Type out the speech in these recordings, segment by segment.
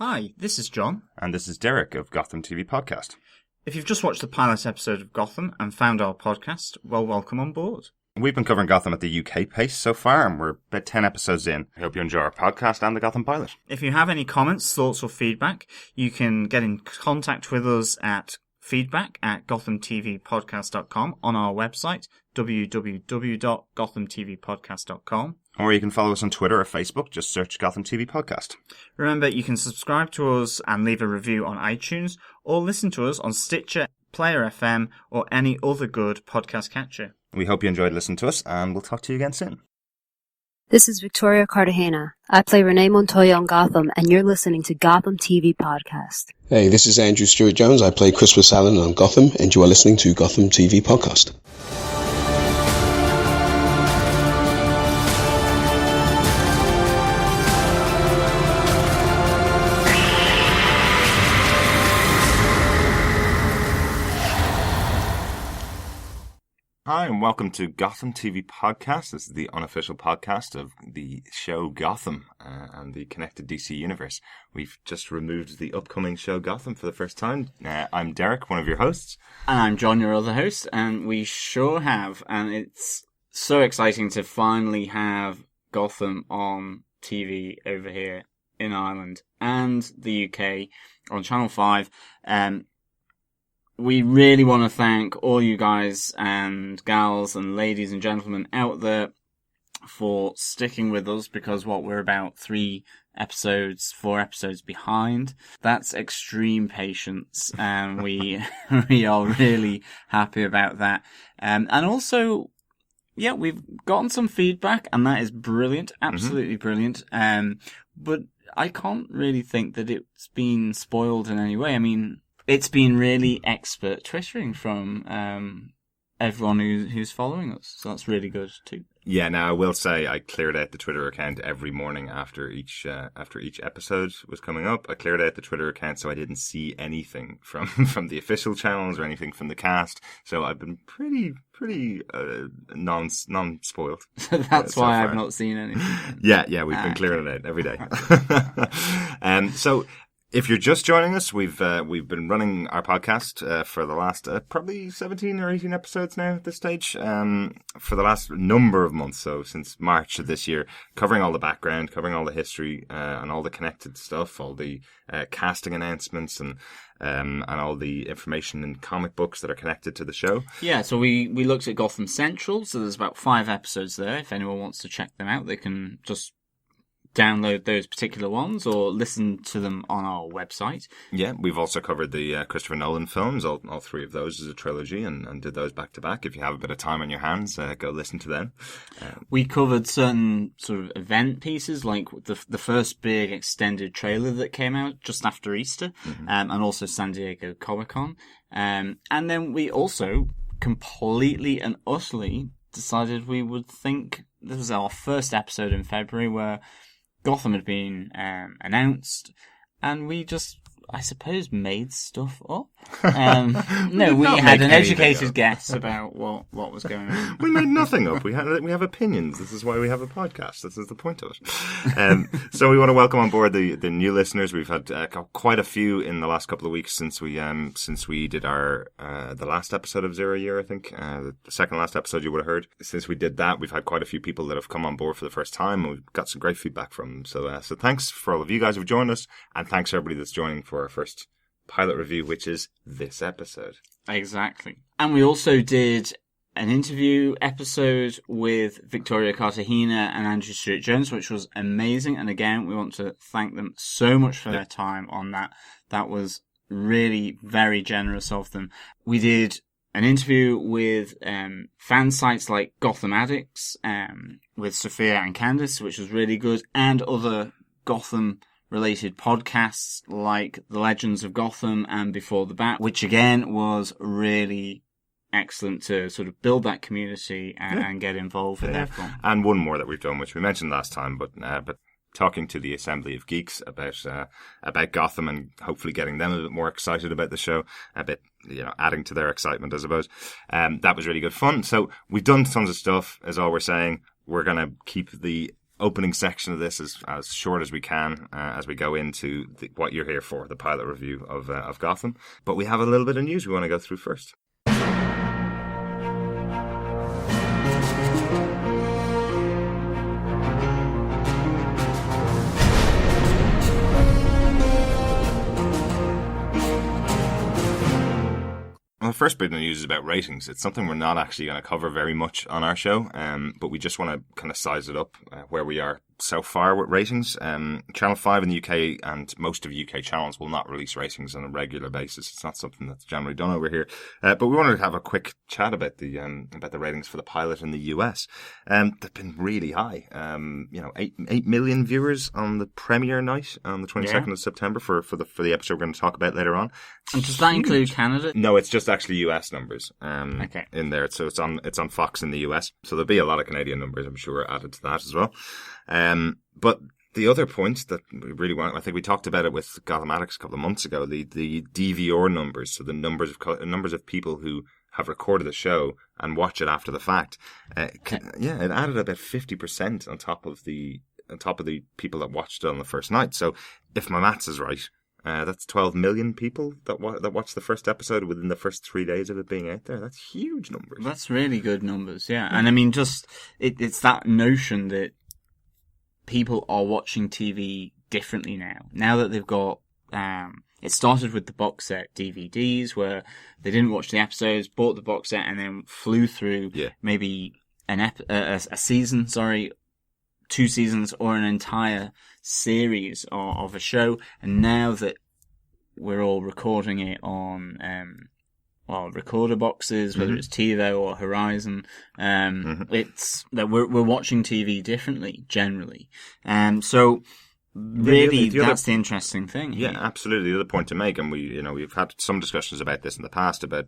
Hi, this is John. And this is Derek of Gotham TV Podcast. If you've just watched the pilot episode of Gotham and found our podcast, well, welcome on board. We've been covering Gotham at the UK pace so far, and we're about 10 episodes in. I hope you enjoy our podcast and the Gotham pilot. If you have any comments, thoughts, or feedback, you can get in contact with us at feedback@gothamtvpodcast.com on our website, www.gothamtvpodcast.com. Or you can follow us on Twitter or Facebook. Just search Gotham TV Podcast. Remember, you can subscribe to us and leave a review on iTunes, or listen to us on Stitcher, Player FM, or any other good podcast catcher. We hope you enjoyed listening to us, and we'll talk to you again soon. This is Victoria Cartagena. I play Renee Montoya on Gotham, and you're listening to Gotham TV Podcast. Hey, this is Andrew Stewart-Jones. I play Christmas Allen on Gotham, and you are listening to Gotham TV Podcast. Hi, and welcome to Gotham TV Podcast. This is the unofficial podcast of the show Gotham and the connected DC universe. We've just removed the upcoming show Gotham for the first time. I'm Derek, one of your hosts. And I'm John, your other host, and we sure have. And it's so exciting to finally have Gotham on TV over here in Ireland and the UK on Channel 5. We really want to thank all you guys and gals and ladies and gentlemen out there for sticking with us, because we're about 4 episodes behind. That's extreme patience, and we are really happy about that. And also, yeah, we've gotten some feedback, and that is brilliant, absolutely brilliant. But I can't really think that it's been spoiled in any way. I mean, it's been really expert twittering from everyone who's following us, so that's really good too. Yeah, now I will say I cleared out the Twitter account every morning after each episode was coming up. I cleared out the Twitter account so I didn't see anything from the official channels or anything from the cast. So I've been pretty non-spoiled. That's why I've not seen anything. Yeah, we've been clearing it out every day. So if you're just joining us, we've been running our podcast for the last probably 17 or 18 episodes now at this stage, for the last number of months, so since March of this year, covering all the background, covering all the history, and all the connected stuff, all the casting announcements and all the information in comic books that are connected to the show. Yeah, so we looked at Gotham Central, so there's about 5 episodes there. If anyone wants to check them out, they can just download those particular ones or listen to them on our website. Yeah, we've also covered the Christopher Nolan films, all 3 of those as a trilogy, and did those back to back. If you have a bit of time on your hands, go listen to them. We covered certain sort of event pieces, like the first big extended trailer that came out just after Easter, and also San Diego Comic-Con. And then we also completely and utterly decided we would think, this was our first episode in February where Gotham had been announced, and we just, I suppose, made stuff up. No, we had an educated guess about what was going on. We made nothing up. We have opinions. This is why we have a podcast. This is the point of it. So we want to welcome on board the new listeners. We've had quite a few in the last couple of weeks since we did our the last episode of Zero Year, I think. The second last episode you would have heard. Since we did that, we've had quite a few people that have come on board for the first time, and we've got some great feedback from them. So thanks for all of you guys who've joined us, and thanks for everybody that's joining for our first pilot review, which is this episode. Exactly. And we also did an interview episode with Victoria Cartagena and Andrew Stewart-Jones, which was amazing. And again, we want to thank them so much for their time on that. That was really very generous of them. We did an interview with fan sites like Gotham Addicts, with Sophia and Candice, which was really good, and other Gotham related podcasts like The Legends of Gotham and Before the Bat, which again was really excellent to sort of build that community and get involved with everyone. And one more that we've done, which we mentioned last time, but talking to the Assembly of Geeks about Gotham and hopefully getting them a bit more excited about the show, a bit, adding to their excitement, I suppose. That was really good fun. So we've done tons of stuff, is all we're saying. We're going to keep the opening section of this as short as we can as we go into what you're here for, the pilot review of Gotham. But we have a little bit of news we want to go through first. The first bit of news is about ratings. It's something we're not actually going to cover very much on our show, but we just want to kind of size it up where we are so far with ratings. Channel 5 in the UK and most of UK channels will not release ratings on a regular basis. It's not something that's generally done over here. But we wanted to have a quick chat about the ratings for the pilot in the US. They've been really high. 8 million viewers on the premiere night on the 22nd of September for the episode we're going to talk about later on. And does that include Canada? No, it's just actually US numbers in there. So it's on Fox in the US. So there'll be a lot of Canadian numbers, I'm sure, added to that as well. But the other point that we really want, I think we talked about it with Gotham Addicts a couple of months ago, the DVR numbers, so the numbers of people who have recorded the show and watch it after the fact. It added about 50% on top of the people that watched it on the first night. So if my maths is right, that's 12 million people that watched the first episode within the first 3 days of it being out there. That's huge numbers. That's really good numbers, yeah. And I mean, just it's that notion that people are watching TV differently now. Now that they've got, it started with the box set DVDs where they didn't watch the episodes, bought the box set, and then flew through maybe a season, 2 seasons, or an entire series of a show. And now that we're all recording it on recorder boxes, whether it's TiVo or Horizon, it's that we're watching TV differently generally. So really, that's the interesting thing. Yeah, absolutely. The other point to make, and we've had some discussions about this in the past about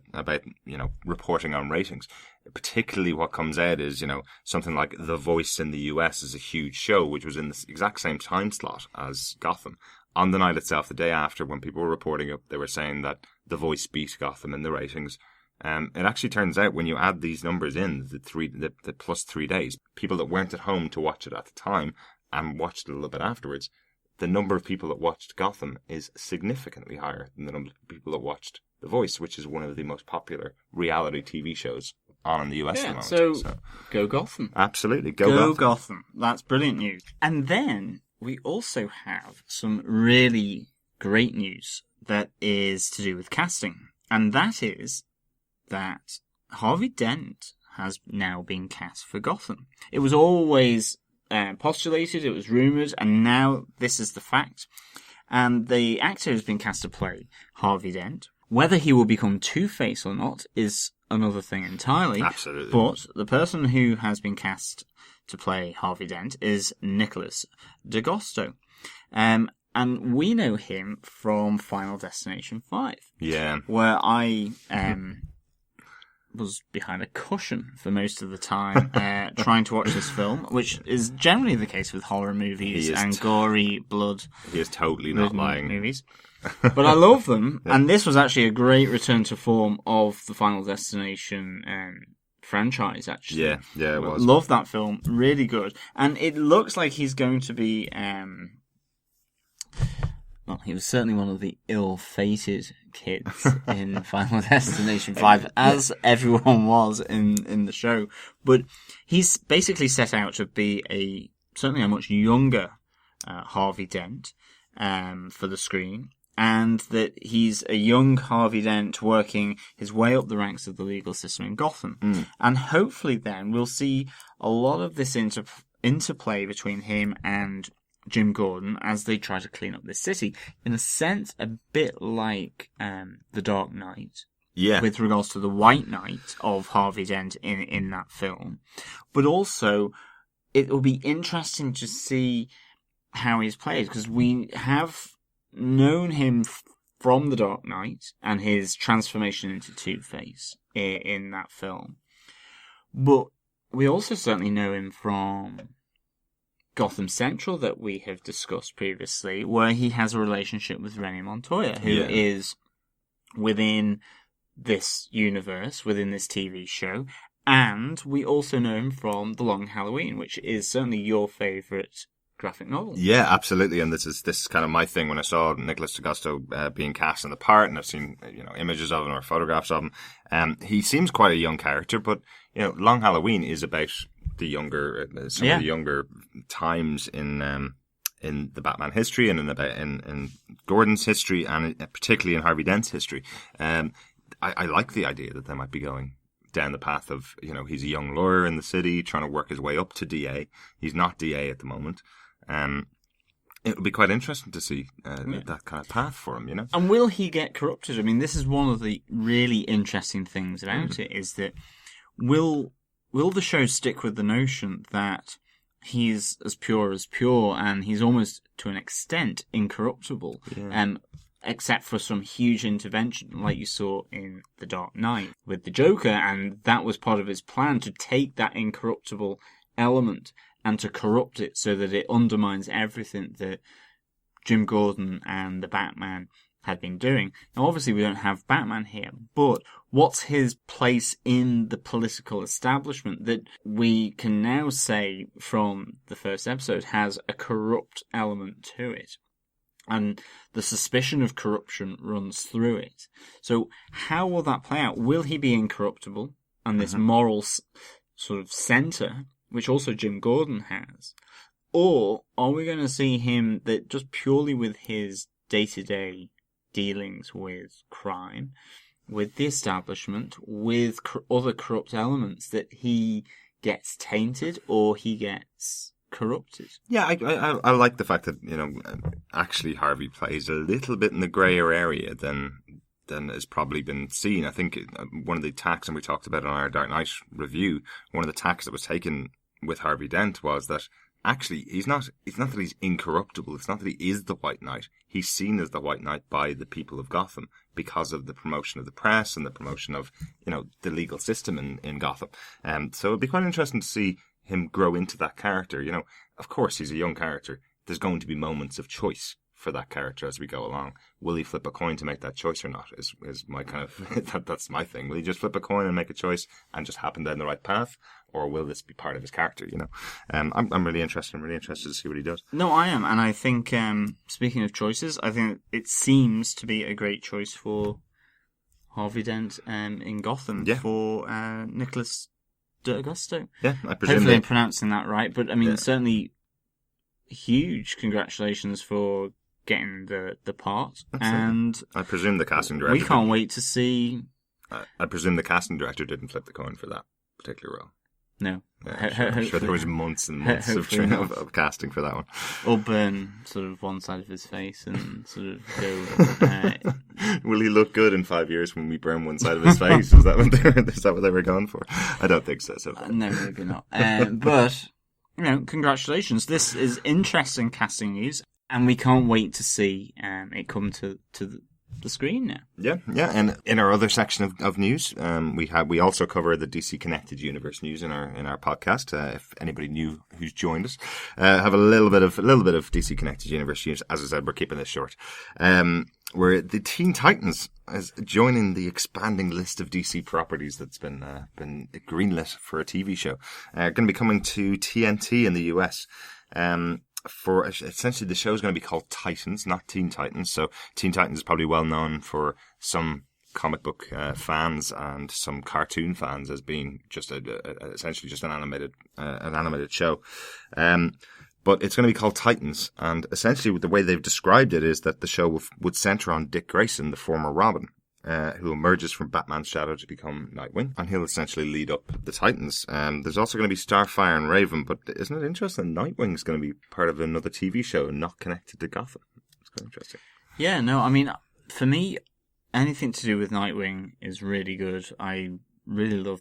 reporting on ratings. Particularly, what comes out is something like The Voice in the US is a huge show, which was in the exact same time slot as Gotham. On the night itself, the day after, when people were reporting it, they were saying that The Voice beat Gotham in the ratings. It actually turns out when you add these numbers in, the plus 3 days, people that weren't at home to watch it at the time and watched it a little bit afterwards, the number of people that watched Gotham is significantly higher than the number of people that watched The Voice, which is one of the most popular reality TV shows on in the US at the moment. So go Gotham. Absolutely, go Gotham. That's brilliant news. And then we also have some really great news that is to do with casting. And that is that Harvey Dent has now been cast for Gotham. It was always postulated, it was rumoured, and now this is the fact. And the actor has been cast to play Harvey Dent. Whether he will become Two-Face or not is another thing entirely. Absolutely. But the person who has been cast to play Harvey Dent is Nicholas D'Agosto. And we know him from Final Destination 5. Yeah. Where I was behind a cushion for most of the time trying to watch this film, which is generally the case with horror movies and gory blood. He is totally not lying. Movies. But I love them, and this was actually a great return to form of the Final Destination franchise, actually. Yeah, it was. Love that film, really good. And it looks like he's going to be... well, he was certainly one of the ill-fated kids in Final Destination 5, as everyone was in the show. But he's basically set out to be certainly a much younger Harvey Dent for the screen. And that he's a young Harvey Dent working his way up the ranks of the legal system in Gotham. And hopefully then we'll see a lot of this interplay between him and Jim Gordon as they try to clean up this city. In a sense, a bit like The Dark Knight. Yeah. With regards to the White Knight of Harvey Dent in that film. But also, it will be interesting to see how he's played, because we have known him from The Dark Knight and his transformation into Two-Face in that film. But we also certainly know him from Gotham Central that we have discussed previously, where he has a relationship with Renee Montoya, who is within this universe, within this TV show, And we also know him from The Long Halloween, which is certainly your favourite graphic novel. Yeah, absolutely. And this is kind of my thing. When I saw Nicholas D'Agosto being cast in the part, and I've seen images of him or photographs of him, he seems quite a young character. But Long Halloween is about the younger some of the younger times in the Batman history and in Gordon's history, and particularly in Harvey Dent's history. I like the idea that they might be going down the path of, he's a young lawyer in the city trying to work his way up to DA. He's not DA at the moment. It would be quite interesting to see that kind of path for him, And will he get corrupted? I mean, this is one of the really interesting things about it, is that will the show stick with the notion that he's as pure, and he's almost, to an extent, incorruptible, except for some huge intervention, like you saw in The Dark Knight with the Joker, and that was part of his plan, to take that incorruptible element and to corrupt it so that it undermines everything that Jim Gordon and the Batman had been doing. Now, obviously, we don't have Batman here, but what's his place in the political establishment that we can now say from the first episode has a corrupt element to it? And the suspicion of corruption runs through it. So how will that play out? Will he be incorruptible and this moral sort of centre, which also Jim Gordon has? Or are we going to see him that just purely with his day-to-day dealings with crime, with the establishment, with other corrupt elements, that he gets tainted or he gets corrupted? Yeah, I like the fact that actually Harvey plays a little bit in the grayer area than has probably been seen. I think one of the tacks, and we talked about it on our Dark Knight review, one of the tacks that was taken with Harvey Dent was that actually it's not that he's incorruptible. It's not that he is the White Knight. He's seen as the White Knight by the people of Gotham because of the promotion of the press and the promotion of the legal system in Gotham. So it'd be quite interesting to see him grow into that character. Of course, he's a young character. There's going to be moments of choice for that character as we go along. Will he flip a coin to make that choice or not? Is my kind of that's my thing. Will he just flip a coin and make a choice and just happen down the right path, or will this be part of his character? I'm really interested. I'm really interested to see what he does. No, I am, and I think speaking of choices, I think it seems to be a great choice for Harvey Dent in Gotham for Nicholas D'Agosto. Yeah, I presume. Hopefully I'm pronouncing that right, but I mean, certainly huge congratulations for getting the part. And I presume the casting director. We can't wait to see. I presume the casting director didn't flip the coin for that particular role. No. Yeah, I'm sure there was months and months of casting for that one. Or burn sort of one side of his face and sort of go... Will he look good in 5 years when we burn one side of his face? Is that what they were going for? I don't think so. No, maybe not. But, congratulations. This is interesting casting news, and we can't wait to see it come to the screen now. Yeah. And in our other section of news, we also cover the DC Connected Universe news in our podcast. If anybody new who's joined us, have a little bit of DC Connected Universe news. As I said, we're keeping this short. Where the Teen Titans is joining the expanding list of DC properties that's been greenlit for a TV show. Going to be coming to TNT in the US. For essentially, the show is going to be called Titans, not Teen Titans. So Teen Titans is probably well known for some comic book fans and some cartoon fans as being just essentially just an animated show. But it's going to be called Titans, and essentially the way they've described it is that the show would center on Dick Grayson, the former Robin, who emerges from Batman's shadow to become Nightwing, and he'll essentially lead up the Titans. There's also going to be Starfire and Raven, but isn't it interesting? Nightwing's going to be part of another TV show and not connected to Gotham. It's quite interesting. Yeah, no, I mean, for me, anything to do with Nightwing is really good. I really love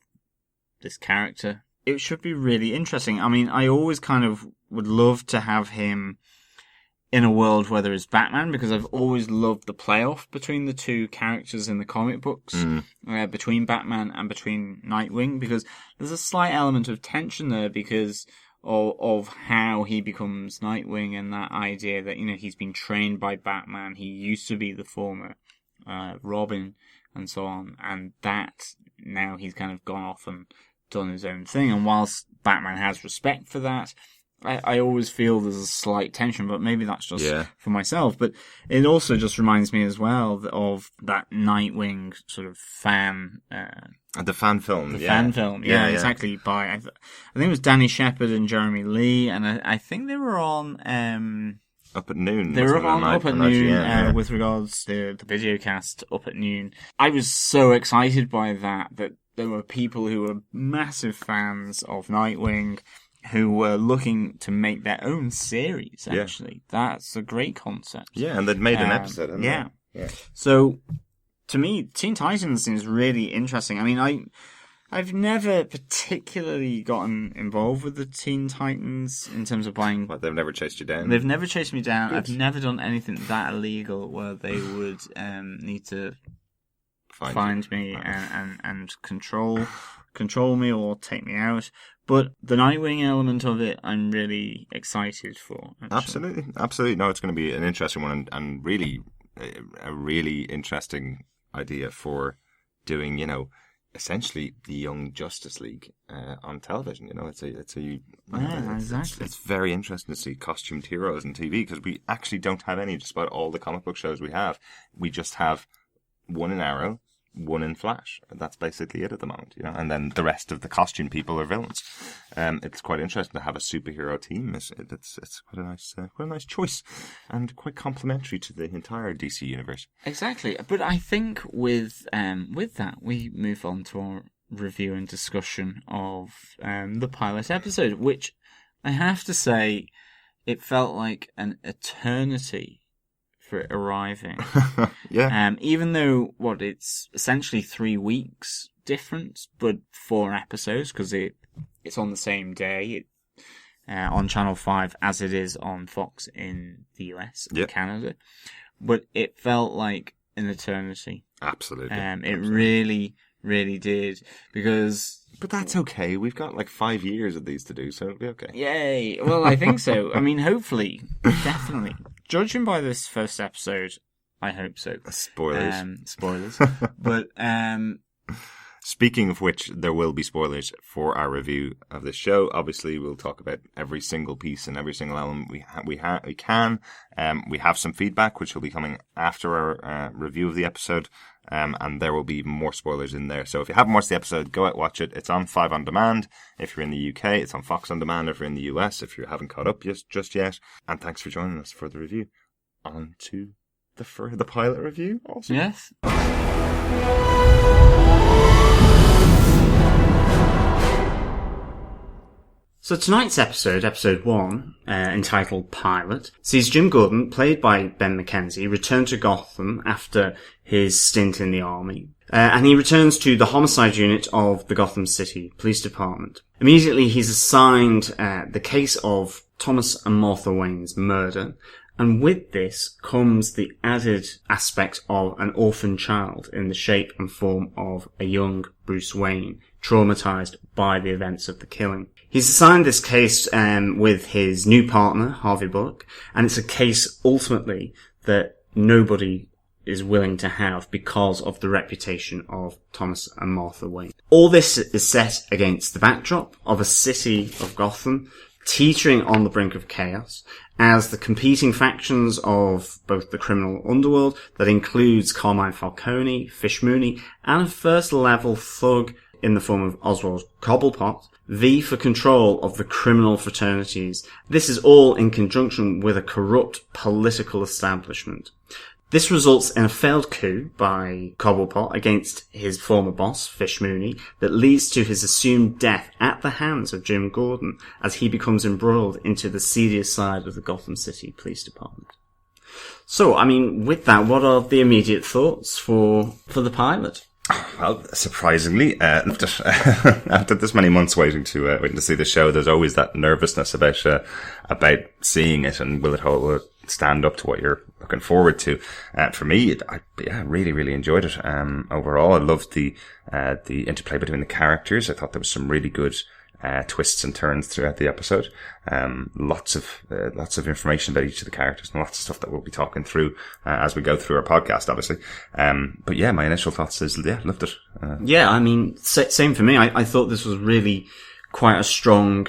this character. It should be really interesting. I mean, I always kind of would love to have him in a world where there is Batman, because I've always loved the playoff between the two characters in the comic books, between Batman and between Nightwing, because there's a slight element of tension there because of how he becomes Nightwing, and that idea that, he's been trained by Batman, he used to be the former Robin, and so on, and that now he's kind of gone off and done his own thing. And whilst Batman has respect for that, I always feel there's a slight tension, but maybe that's just for myself. But it also just reminds me as well of that Nightwing sort of fan... the fan film. Fan film, exactly. By I think it was Danny Shepard and Jeremy Lee, and I think they were on... Up at Noon. They were on Up at Noon with regards to the video cast Up at Noon. I was so excited by that there were people who were massive fans of Nightwing who were looking to make their own series, actually. That's a great concept. Yeah, and they'd made an episode, hadn't they? Yeah. So, to me, Teen Titans seems really interesting. I mean, I've never particularly gotten involved with the Teen Titans in terms of buying... What, they've never chased you down? They've never chased me down. Good. I've never done anything that illegal where they would need to find me and control me or take me out. But the Nightwing element of it, I'm really excited for. Actually. Absolutely. No, it's going to be an interesting one and really a really interesting idea for doing, essentially the Young Justice League on television. Exactly. It's very interesting to see costumed heroes on TV because we actually don't have any. Despite all the comic book shows we have, we just have one in Arrow, one in Flash. That's basically it at the moment, and then the rest of the costume people are villains. It's quite interesting to have a superhero team. It's quite a nice choice and quite complementary to the entire DC universe. Exactly, but I think with that we move on to our review and discussion of the pilot episode, which I have to say it felt like an eternity for it arriving. Even though it's essentially 3 weeks difference, but 4 episodes because it's on the same day on Channel 5 as it is on Fox in the US and Canada. But it felt like an eternity. Absolutely. It really, really did because. But that's okay. We've got like 5 years of these to do, so it'll be okay. Yay! Well, I think so. I mean, hopefully, definitely. Judging by this first episode, I hope so. Spoilers. But, speaking of which, there will be spoilers for our review of this show. Obviously, we'll talk about every single piece and every single element we can. We have some feedback, which will be coming after our review of the episode. And there will be more spoilers in there. So if you haven't watched the episode, go out, watch it. It's on 5 on demand. If you're in the UK, it's on Fox on demand. If you're in the US, if you haven't caught up just yet. And thanks for joining us for the review. On to the pilot review. Also. Yes. So tonight's episode 1, entitled Pilot, sees Jim Gordon, played by Ben McKenzie, return to Gotham after his stint in the army. And he returns to the homicide unit of the Gotham City Police Department. Immediately he's assigned the case of Thomas and Martha Wayne's murder. And with this comes the added aspect of an orphan child in the shape and form of a young Bruce Wayne, traumatized by the events of the killing. He's assigned this case with his new partner, Harvey Bullock, and it's a case ultimately that nobody is willing to have because of the reputation of Thomas and Martha Wayne. All this is set against the backdrop of a city of Gotham teetering on the brink of chaos as the competing factions of both the criminal underworld that includes Carmine Falcone, Fish Mooney, and a first-level thug in the form of Oswald Cobblepot, vie for control of the criminal fraternities. This is all in conjunction with a corrupt political establishment. This results in a failed coup by Cobblepot against his former boss, Fish Mooney, that leads to his assumed death at the hands of Jim Gordon as he becomes embroiled into the seedier side of the Gotham City Police Department. So, I mean, with that, what are the immediate thoughts for the pilot? Well, surprisingly, after this many months waiting to see the show, there's always that nervousness about seeing it and will it stand up to what you're looking forward to. For me, I really, really enjoyed it. Overall, I loved the interplay between the characters. I thought there was some really good twists and turns throughout the episode. Lots of information about each of the characters and lots of stuff that we'll be talking through as we go through our podcast, obviously. But yeah, my initial thoughts is, loved it. Yeah, I mean, same for me. I thought this was really quite a strong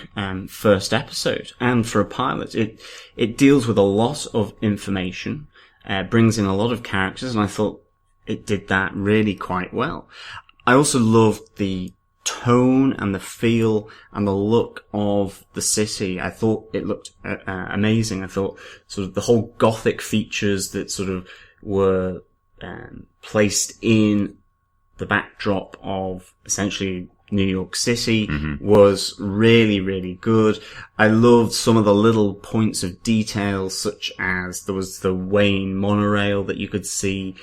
first episode, and for a pilot, it deals with a lot of information, brings in a lot of characters, and I thought it did that really quite well. I also loved the tone and the feel and the look of the city. I thought it looked amazing. I thought sort of the whole Gothic features that sort of were placed in the backdrop of essentially New York City was really, really good. I loved some of the little points of detail, such as there was the Wayne monorail that you could see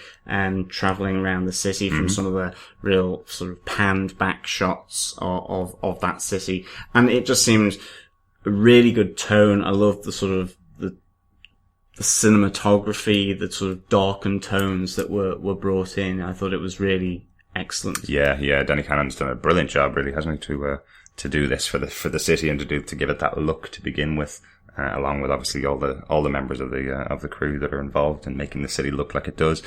traveling around the city from some of the real sort of panned back shots of that city. And it just seemed a really good tone. I loved the sort of the cinematography, the sort of darkened tones that were brought in. I thought it was really excellent. Yeah. Danny Cannon's done a brilliant job, really, hasn't he, to do this for the city and to give it that look to begin with, along with obviously all the members of the crew that are involved in making the city look like it does.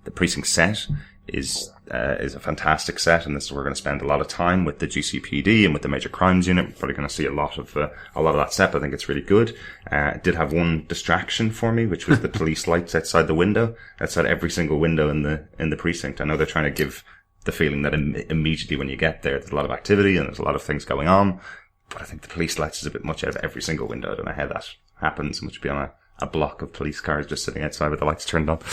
The precinct set is a fantastic set, and this is where we're going to spend a lot of time with the GCPD and with the Major Crimes Unit. We're probably going to see a lot of that set. But I think it's really good. It did have one distraction for me, which was the police lights outside the window, outside every single window in the precinct. I know they're trying to give the feeling that immediately when you get there's a lot of activity and there's a lot of things going on, but I think the police lights is a bit much out of every single window. I don't know how that happens, which would be on a block of police cars just sitting outside with the lights turned on. But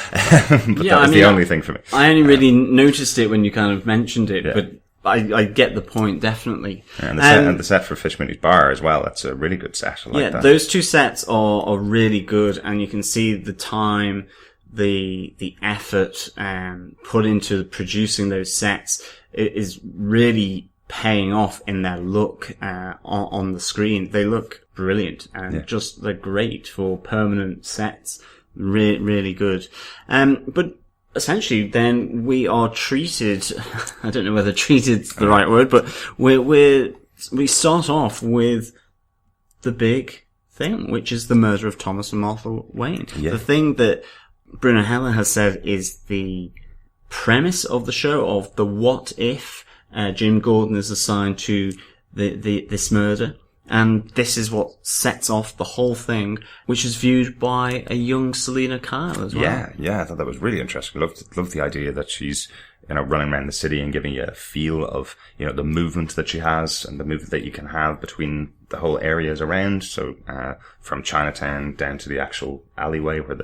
that was the only thing for me. I only really noticed it when you kind of mentioned it, but I get the point, definitely. And the set for Fish Mooney's Bar as well, that's a really good set. I like that. Those two sets are really good, and you can see the time, the effort put into producing those sets is really paying off in their look on the screen. They look brilliant, and just they're great for permanent sets. Really good. But essentially, then we are treated. I don't know whether "treated's" the right word, but we start off with the big thing, which is the murder of Thomas and Martha Wayne. Yeah. The thing that Bruno Heller has said is the premise of the show, of the what if Jim Gordon is assigned to this murder, and this is what sets off the whole thing, which is viewed by a young Selena Kyle as well. Yeah, I thought that was really interesting. Loved the idea that she's running around the city and giving you a feel of the movement that she has and the movement that you can have between the whole areas around. So from Chinatown down to the actual alleyway where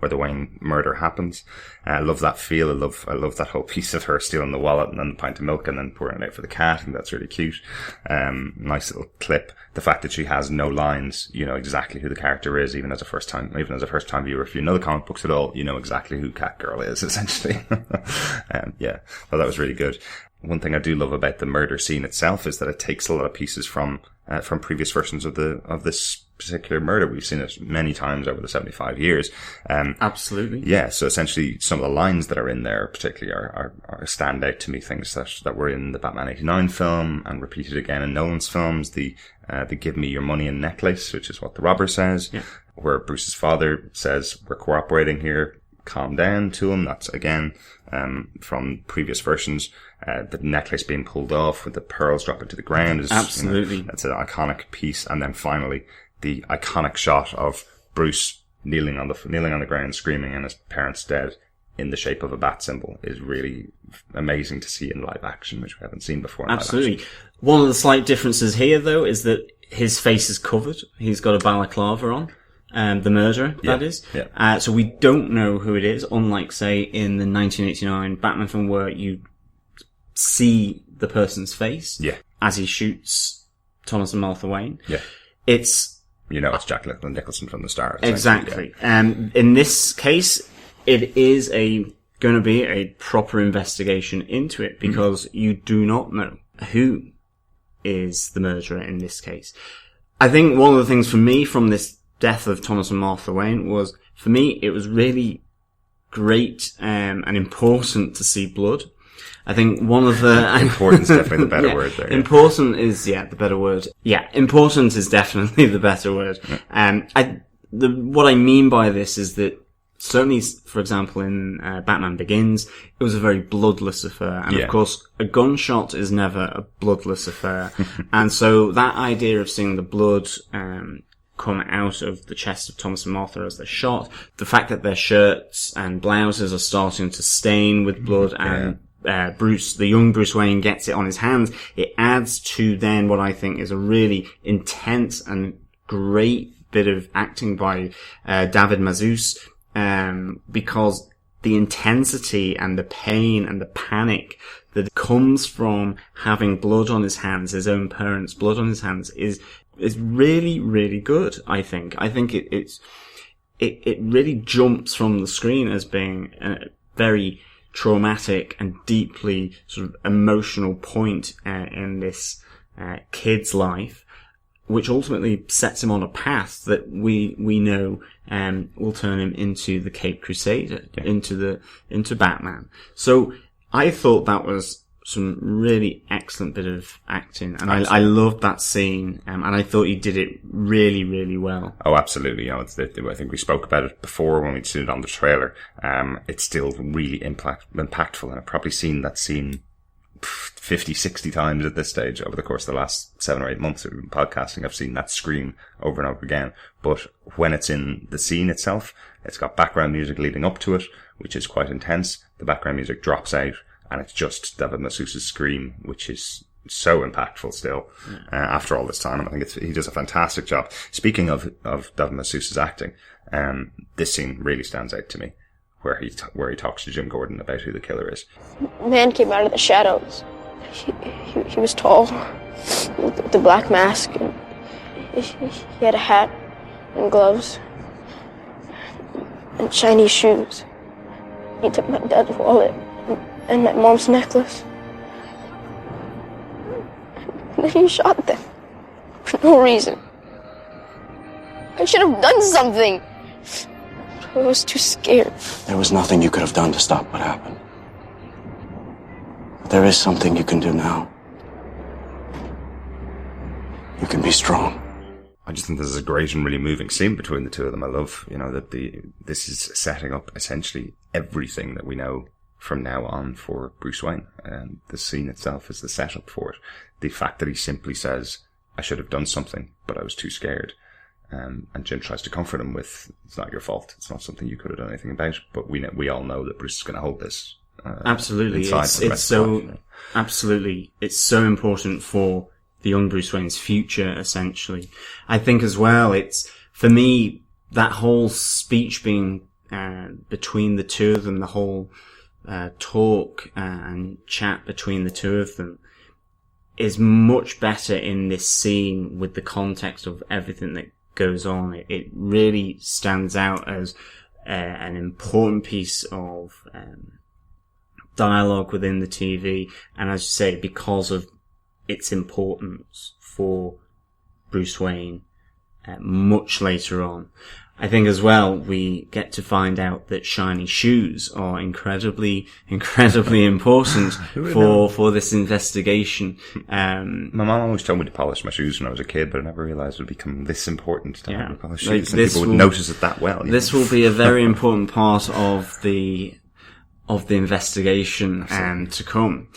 the Wayne murder happens. I love that feel. I love that whole piece of her stealing the wallet and then the pint of milk and then pouring it out for the cat. I think that's really cute. Nice little clip. The fact that she has no lines, exactly who the character is, even as a first time viewer. If you know the comic books at all, you know exactly who Catgirl is, essentially. Well, that was really good. One thing I do love about the murder scene itself is that it takes a lot of pieces from previous versions of this particular murder. We've seen it many times over the 75 years. Absolutely. Yeah. So essentially some of the lines that are in there particularly are stand out to me, things that were in the Batman 89 film and repeated again in Nolan's films. The give me your money and necklace, which is what the robber says, where Bruce's father says, we're cooperating here, calm down to him. That's again, from previous versions. The necklace being pulled off with the pearls dropping to the ground is absolutely, that's an iconic piece. And then finally, the iconic shot of Bruce kneeling on the ground, screaming, and his parents dead in the shape of a bat symbol is really amazing to see in live action, which we haven't seen before. Absolutely. One of the slight differences here, though, is that his face is covered. He's got a balaclava on. The murderer, that is. Yeah. So we don't know who it is, unlike, say, in the 1989 Batman film where you see the person's face as he shoots Thomas and Martha Wayne. Yeah. It's Jack Nicholson from the start. Exactly. In this case, it is going to be a proper investigation into it because you do not know who is the murderer in this case. I think one of the things for me from this death of Thomas and Martha Wayne was, for me, it was really great and important to see blood. I think one of the... Important's definitely the better word there. Yeah. Important is, the better word. Yeah, important is definitely the better word. What I mean by this is that certainly, for example, in Batman Begins, it was a very bloodless affair. And of course, a gunshot is never a bloodless affair. And so that idea of seeing the blood come out of the chest of Thomas and Martha as they're shot, the fact that their shirts and blouses are starting to stain with blood, and the young Bruce Wayne gets it on his hands, it adds to then what I think is a really intense and great bit of acting by David Mazouz, because the intensity and the pain and the panic that comes from having blood on his hands, his own parents' blood on his hands, is really, really good, I think. I think it really jumps from the screen as being a very traumatic and deeply sort of emotional point in this kid's life, which ultimately sets him on a path that we know will turn him into the Caped Crusader, into Batman. So I thought that was some really excellent bit of acting, and I loved that scene, and I thought he did it really, really well. Oh, absolutely. I think we spoke about it before when we'd seen it on the trailer. It's still really impactful, and I've probably seen that scene 50, 60 times at this stage over the course of the last 7 or 8 months that we've been podcasting. I've seen that scream over and over again. But when it's in the scene itself, it's got background music leading up to it, which is quite intense. The background music drops out, and it's just David Mazouz's scream, which is so impactful still after all this time. And I think he does a fantastic job. Speaking of David Mazouz's acting, this scene really stands out to me, where he talks to Jim Gordon about who the killer is. A man came out of the shadows. He was tall, with the black mask, and he had a hat and gloves and shiny shoes. He took my dad's wallet and my mom's necklace. And then he shot them for no reason. I should have done something. I was too scared. There was nothing you could have done to stop what happened. But there is something you can do now. You can be strong. I just think this is a great and really moving scene between the two of them. I love, that this is setting up essentially everything that we know from now on for Bruce Wayne. And the scene itself is the setup for it. The fact that he simply says, I should have done something, but I was too scared. And Jim tries to comfort him with, it's not your fault. It's not something you could have done anything about. But we all know that Bruce is going to hold this. Absolutely. Absolutely. It's so important for the young Bruce Wayne's future, essentially. I think as well, for me, that whole speech being, between the two of them, the whole, talk and chat between the two of them is much better in this scene with the context of everything that goes on. It really stands out as an important piece of dialogue within the TV, and as you say, because of its importance for Bruce Wayne much later on. I think as well, we get to find out that shiny shoes are incredibly, incredibly important for this investigation. My mom always told me to polish my shoes when I was a kid, but I never realised it would become this important to have to polish shoes, and people would notice it that well. This will be a very important part of the investigation and to come.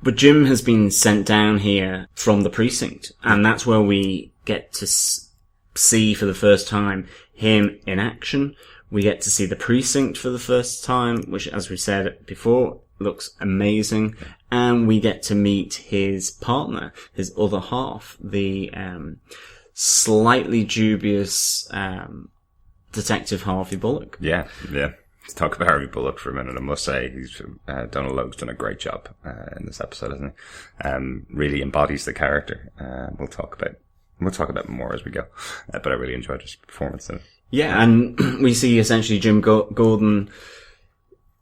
But Jim has been sent down here from the precinct, and that's where we get to see for the first time him in action. We get to see the precinct for the first time, which, as we said before, looks amazing. And we get to meet his partner, his other half, the slightly dubious Detective Harvey Bullock. Yeah. Let's talk about Harvey Bullock for a minute. I must say, Donald Logue's done a great job in this episode, hasn't he? Really embodies the character. We'll talk about more as we go. But I really enjoyed his performance in it. Yeah, and we see essentially Jim Gordon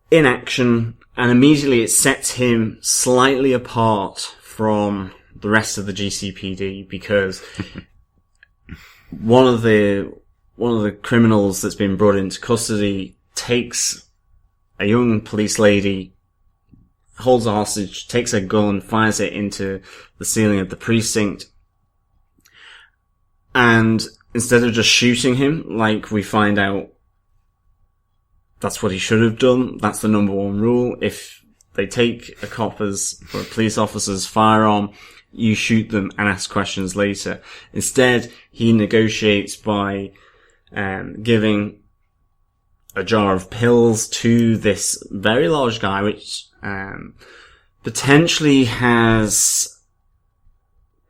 in action, and immediately it sets him slightly apart from the rest of the GCPD, because one of the criminals that's been brought into custody takes a young police lady holds a hostage, takes a gun, fires it into the ceiling of the precinct. And instead of just shooting him, like we find out that's what he should have done, that's the number one rule. If they take a copper's or a police officer's firearm, you shoot them and ask questions later. Instead, he negotiates by giving a jar of pills to this very large guy, which potentially has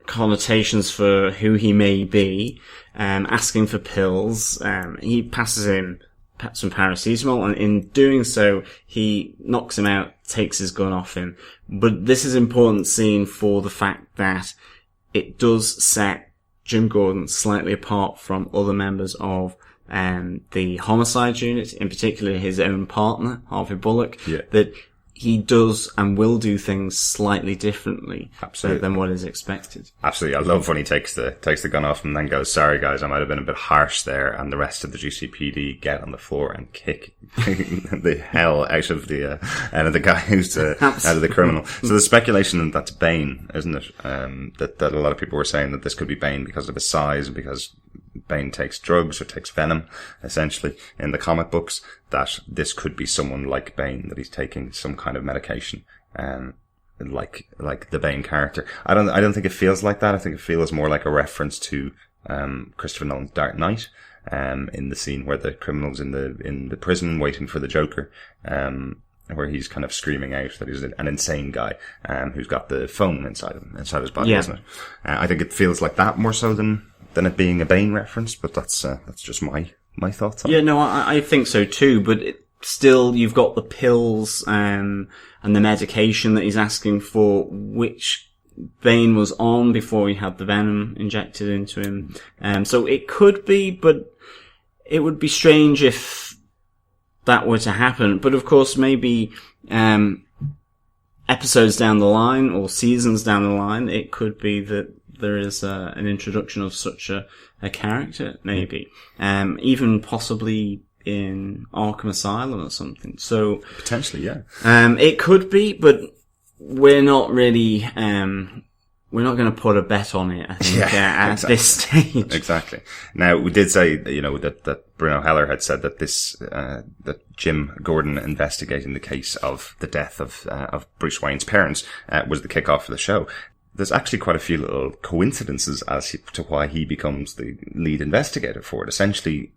connotations for who he may be, asking for pills. He passes him some paracetamol, and in doing so, he knocks him out, takes his gun off him. But this is an important scene for the fact that it does set Jim Gordon slightly apart from other members of the homicide unit, in particular his own partner, Harvey Bullock, that he does and will do things slightly differently than what is expected. Absolutely. I love when he takes the gun off and then goes, "Sorry guys, I might have been a bit harsh there," and the rest of the GCPD get on the floor and kick the hell out of the guy who's out of the criminal. So the speculation that that's Bane, isn't it? That a lot of people were saying that this could be Bane because of his size and because Bane takes drugs or takes venom, essentially, in the comic books, that this could be someone like Bane, that he's taking some kind of medication, like the Bane character. I don't think it feels like that. I think it feels more like a reference to, Christopher Nolan's Dark Knight, in the scene where the criminal's in the prison waiting for the Joker, where he's kind of screaming out that he's an insane guy, who's got the phone inside his body, doesn't it? I think it feels like that more so than it being a Bane reference, but that's just my thoughts on it. Yeah, no, I think so too, but still, you've got the pills, and the medication that he's asking for, which Bane was on before he had the venom injected into him. So it could be, but it would be strange if that were to happen. But of course, maybe, episodes down the line, or seasons down the line, it could be that there is an introduction of such a character, maybe. Even possibly in Arkham Asylum or something. So potentially, yeah. It could be, but we're not really, we're not going to put a bet on it, I think, at this stage. Exactly. Now, we did say, that Bruno Heller had said that that Jim Gordon investigating the case of the death of Bruce Wayne's parents, was the kickoff for the show. There's actually quite a few little coincidences as to why he becomes the lead investigator for it. Essentially,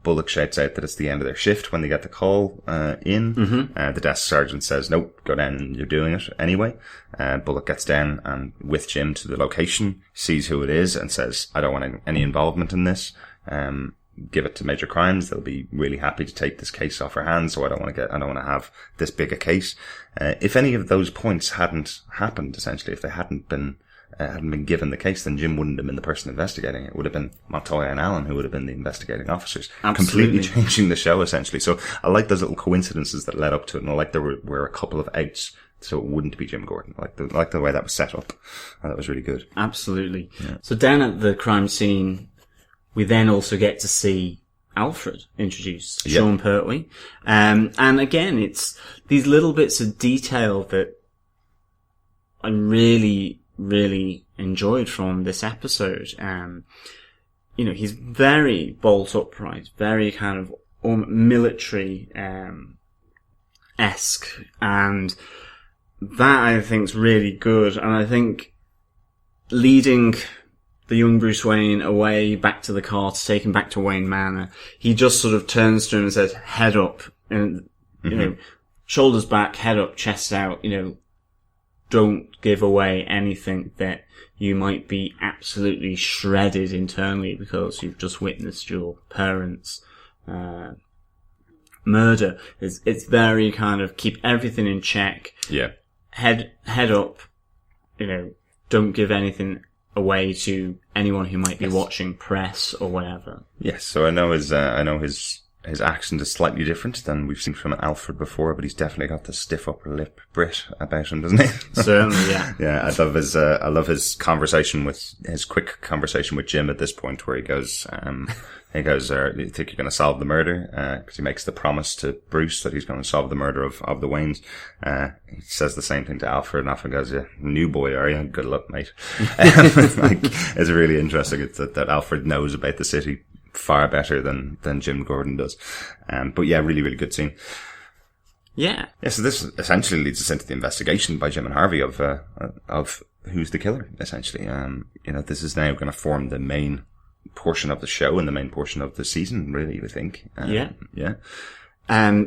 Bullock shouts out that it's the end of their shift when they get the call in. Mm-hmm. The desk sergeant says, "Nope, go down and you're doing it anyway." Bullock gets down and with Jim to the location, sees who it is, and says, "I don't want any involvement in this. Give it to Major Crimes. They'll be really happy to take this case off our hands. So I don't want to have this big a case." If any of those points hadn't happened, essentially, if they hadn't been given the case, then Jim wouldn't have been the person investigating it. It would have been Montoya and Allen who would have been the investigating officers. Absolutely. Completely changing the show, essentially. So I like those little coincidences that led up to it, and I like there were a couple of outs so it wouldn't be Jim Gordon. I like the way that was set up. That was really good. Absolutely. Yeah. So down at the crime scene, we then also get to see Alfred introduced, Sean Pertwee. And again, it's these little bits of detail that I really, really enjoyed from this episode. He's very bolt upright, very kind of military, esque, and that I think is really good. And I think leading the young Bruce Wayne away back to the car to take him back to Wayne Manor, he just sort of turns to him and says, "Head up," and shoulders back, head up, chest out. Don't give away anything that you might be absolutely shredded internally because you've just witnessed your parents' murder. It's very kind of keep everything in check. Yeah. Head up. Don't give anything away to anyone who might be watching, press or whatever. Yes, so I know his his accent is slightly different than we've seen from Alfred before, but he's definitely got the stiff upper lip Brit about him, doesn't he? Certainly, yeah. Yeah, I love his quick conversation with Jim at this point, where he goes, you think you're going to solve the murder? Because he makes the promise to Bruce that he's going to solve the murder of the Waynes. He says the same thing to Alfred, and Alfred goes, "Yeah, new boy, are you? Good luck, mate." It's really interesting that Alfred knows about the city far better than Jim Gordon does. But yeah, really, really good scene. Yeah. Yeah, so this essentially leads us into the investigation by Jim and Harvey of who's the killer, essentially. This is now going to form the main portion of the show and the main portion of the season, really, I think. Yeah.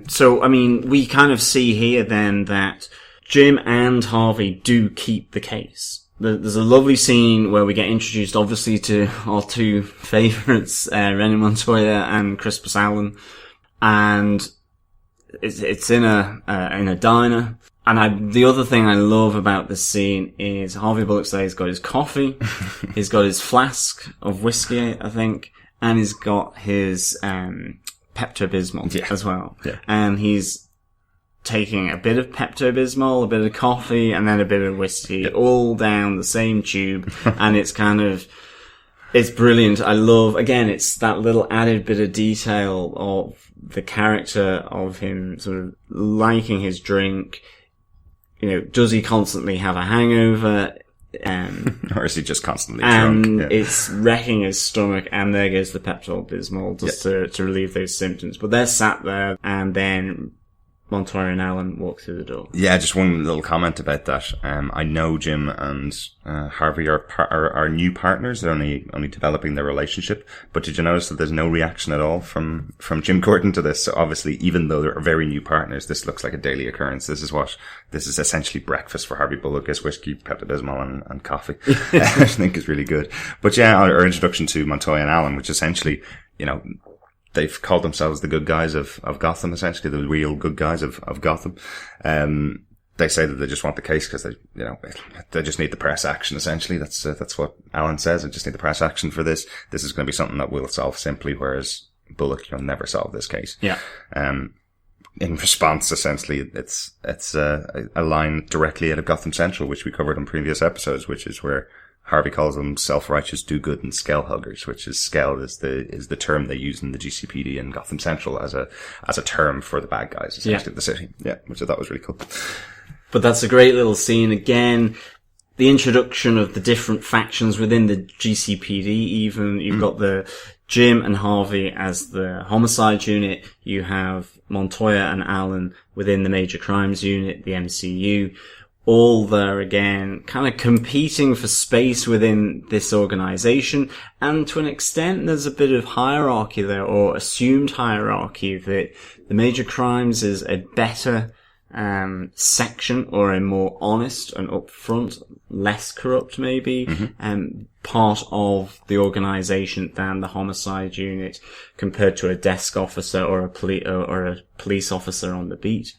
So, I mean, we kind of see here then that Jim and Harvey do keep the case. There's a lovely scene where we get introduced, obviously, to our two favourites, Rennie Montoya and Crispus Allen, and it's in a diner. And the other thing I love about this scene is Harvey Bullock's there. He's got his coffee, he's got his flask of whiskey, I think, and he's got his Pepto-Bismol as well. Yeah. And he's taking a bit of Pepto-Bismol, a bit of coffee, and then a bit of whiskey, all down the same tube. And it's it's brilliant. I love, again, it's that little added bit of detail of the character of him sort of liking his drink. Does he constantly have a hangover? Or is he just constantly drunk? And it's wrecking his stomach, and there goes the Pepto-Bismol just to relieve those symptoms. But they're sat there, and then Montoya and Allen walk through the door. Yeah, just one little comment about that. I know Jim and Harvey are new partners. They're only developing their relationship. But did you notice that there's no reaction at all from Jim Gordon to this? So obviously, even though they're very new partners, this looks like a daily occurrence. This is essentially breakfast for Harvey Bullock, is whiskey, Pepto-Bismol and coffee. I think is really good. But yeah, our introduction to Montoya and Allen, which essentially, they've called themselves the good guys of Gotham, essentially, the real good guys of Gotham. They say that they just want the case because they just need the press action, essentially. That's what Allen says. I just need the press action for this. This is going to be something that we'll solve simply, whereas Bullock, you'll never solve this case. Yeah. In response, essentially, it's a line directly out of Gotham Central, which we covered in previous episodes, which is where Harvey calls them self-righteous do-good and skell huggers, which is skell is the term they use in the GCPD and Gotham Central as a term for the bad guys, essentially, the city. Yeah, which I thought was really cool. But that's a great little scene. Again, the introduction of the different factions within the GCPD, even. You've got the Jim and Harvey as the homicide unit. You have Montoya and Allen within the major crimes unit, the MCU. All there again, kind of competing for space within this organization. And to an extent, there's a bit of hierarchy there, or assumed hierarchy, that the major crimes is a better section, or a more honest and upfront, less corrupt maybe, part of the organization than the homicide unit, compared to a desk officer or a police officer on the beat.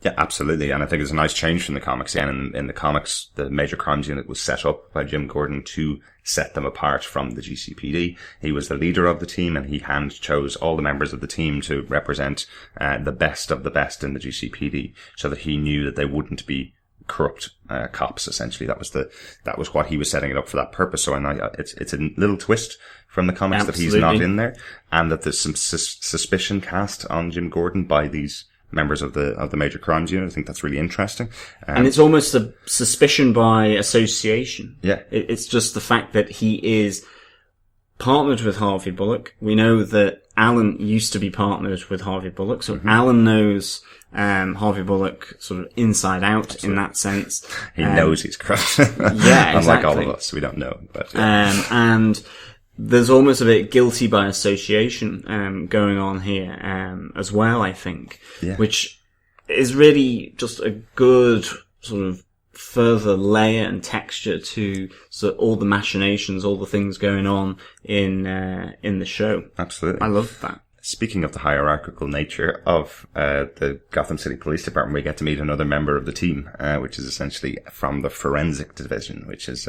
Yeah, absolutely. And I think it's a nice change from the comics. Again, in the comics, the major crimes unit was set up by Jim Gordon to set them apart from the GCPD. He was the leader of the team, and he hand chose all the members of the team to represent the best of the best in the GCPD, so that he knew that they wouldn't be corrupt cops. Essentially, that was what he was setting it up for, that purpose. So it's a little twist from the comics that he's not in there, and that there's some suspicion cast on Jim Gordon by these members of the major crimes unit. I think that's really interesting. And it's almost a suspicion by association. Yeah. It's just the fact that he is partnered with Harvey Bullock. We know that Allen used to be partnered with Harvey Bullock, so Allen knows Harvey Bullock sort of inside out. Absolutely. In that sense. He knows he's corrupt. Yeah, exactly. Unlike all of us, we don't know. But yeah. And there's almost a bit guilty by association going on here as well, I think, which is really just a good sort of further layer and texture to all the machinations, all the things going on in the show. Absolutely. I love that. speaking of the hierarchical nature of the Gotham City Police Department, we get to meet another member of the team, which is essentially from the forensic division, which is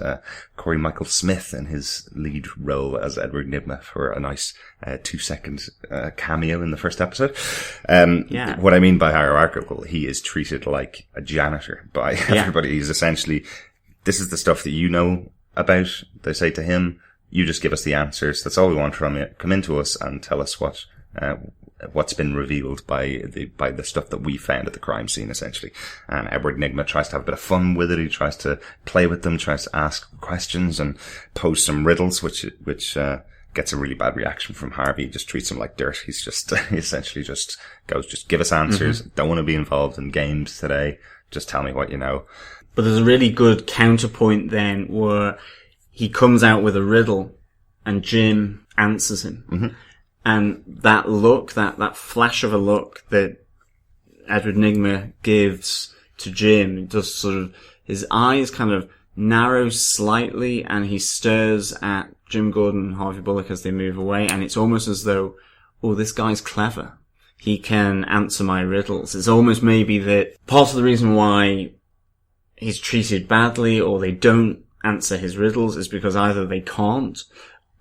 Corey Michael Smith in his lead role as Edward Nygma for a nice 2-second cameo in the first episode. What I mean by hierarchical, he is treated like a janitor by everybody. He's essentially, this is the stuff that you know about. They say to him, you just give us the answers. That's all we want from you. Come into us and tell us what's been revealed by the stuff that we found at the crime scene, essentially. And Edward Nygma tries to have a bit of fun with it. He tries to play with them, tries to ask questions and pose some riddles, which gets a really bad reaction from Harvey. He just treats him like dirt. He's just, he essentially just goes, just give us answers. Don't want to be involved in games today. Just tell me what you know. But there's a really good counterpoint then where he comes out with a riddle and Jim answers him. And that look, that flash of a look that Edward Nygma gives to Jim, just sort of, his eyes kind of narrow slightly and he stares at Jim Gordon and Harvey Bullock as they move away, and it's almost as though, oh, this guy's clever. He can answer my riddles. It's almost maybe that part of the reason why he's treated badly or they don't answer his riddles is because either they can't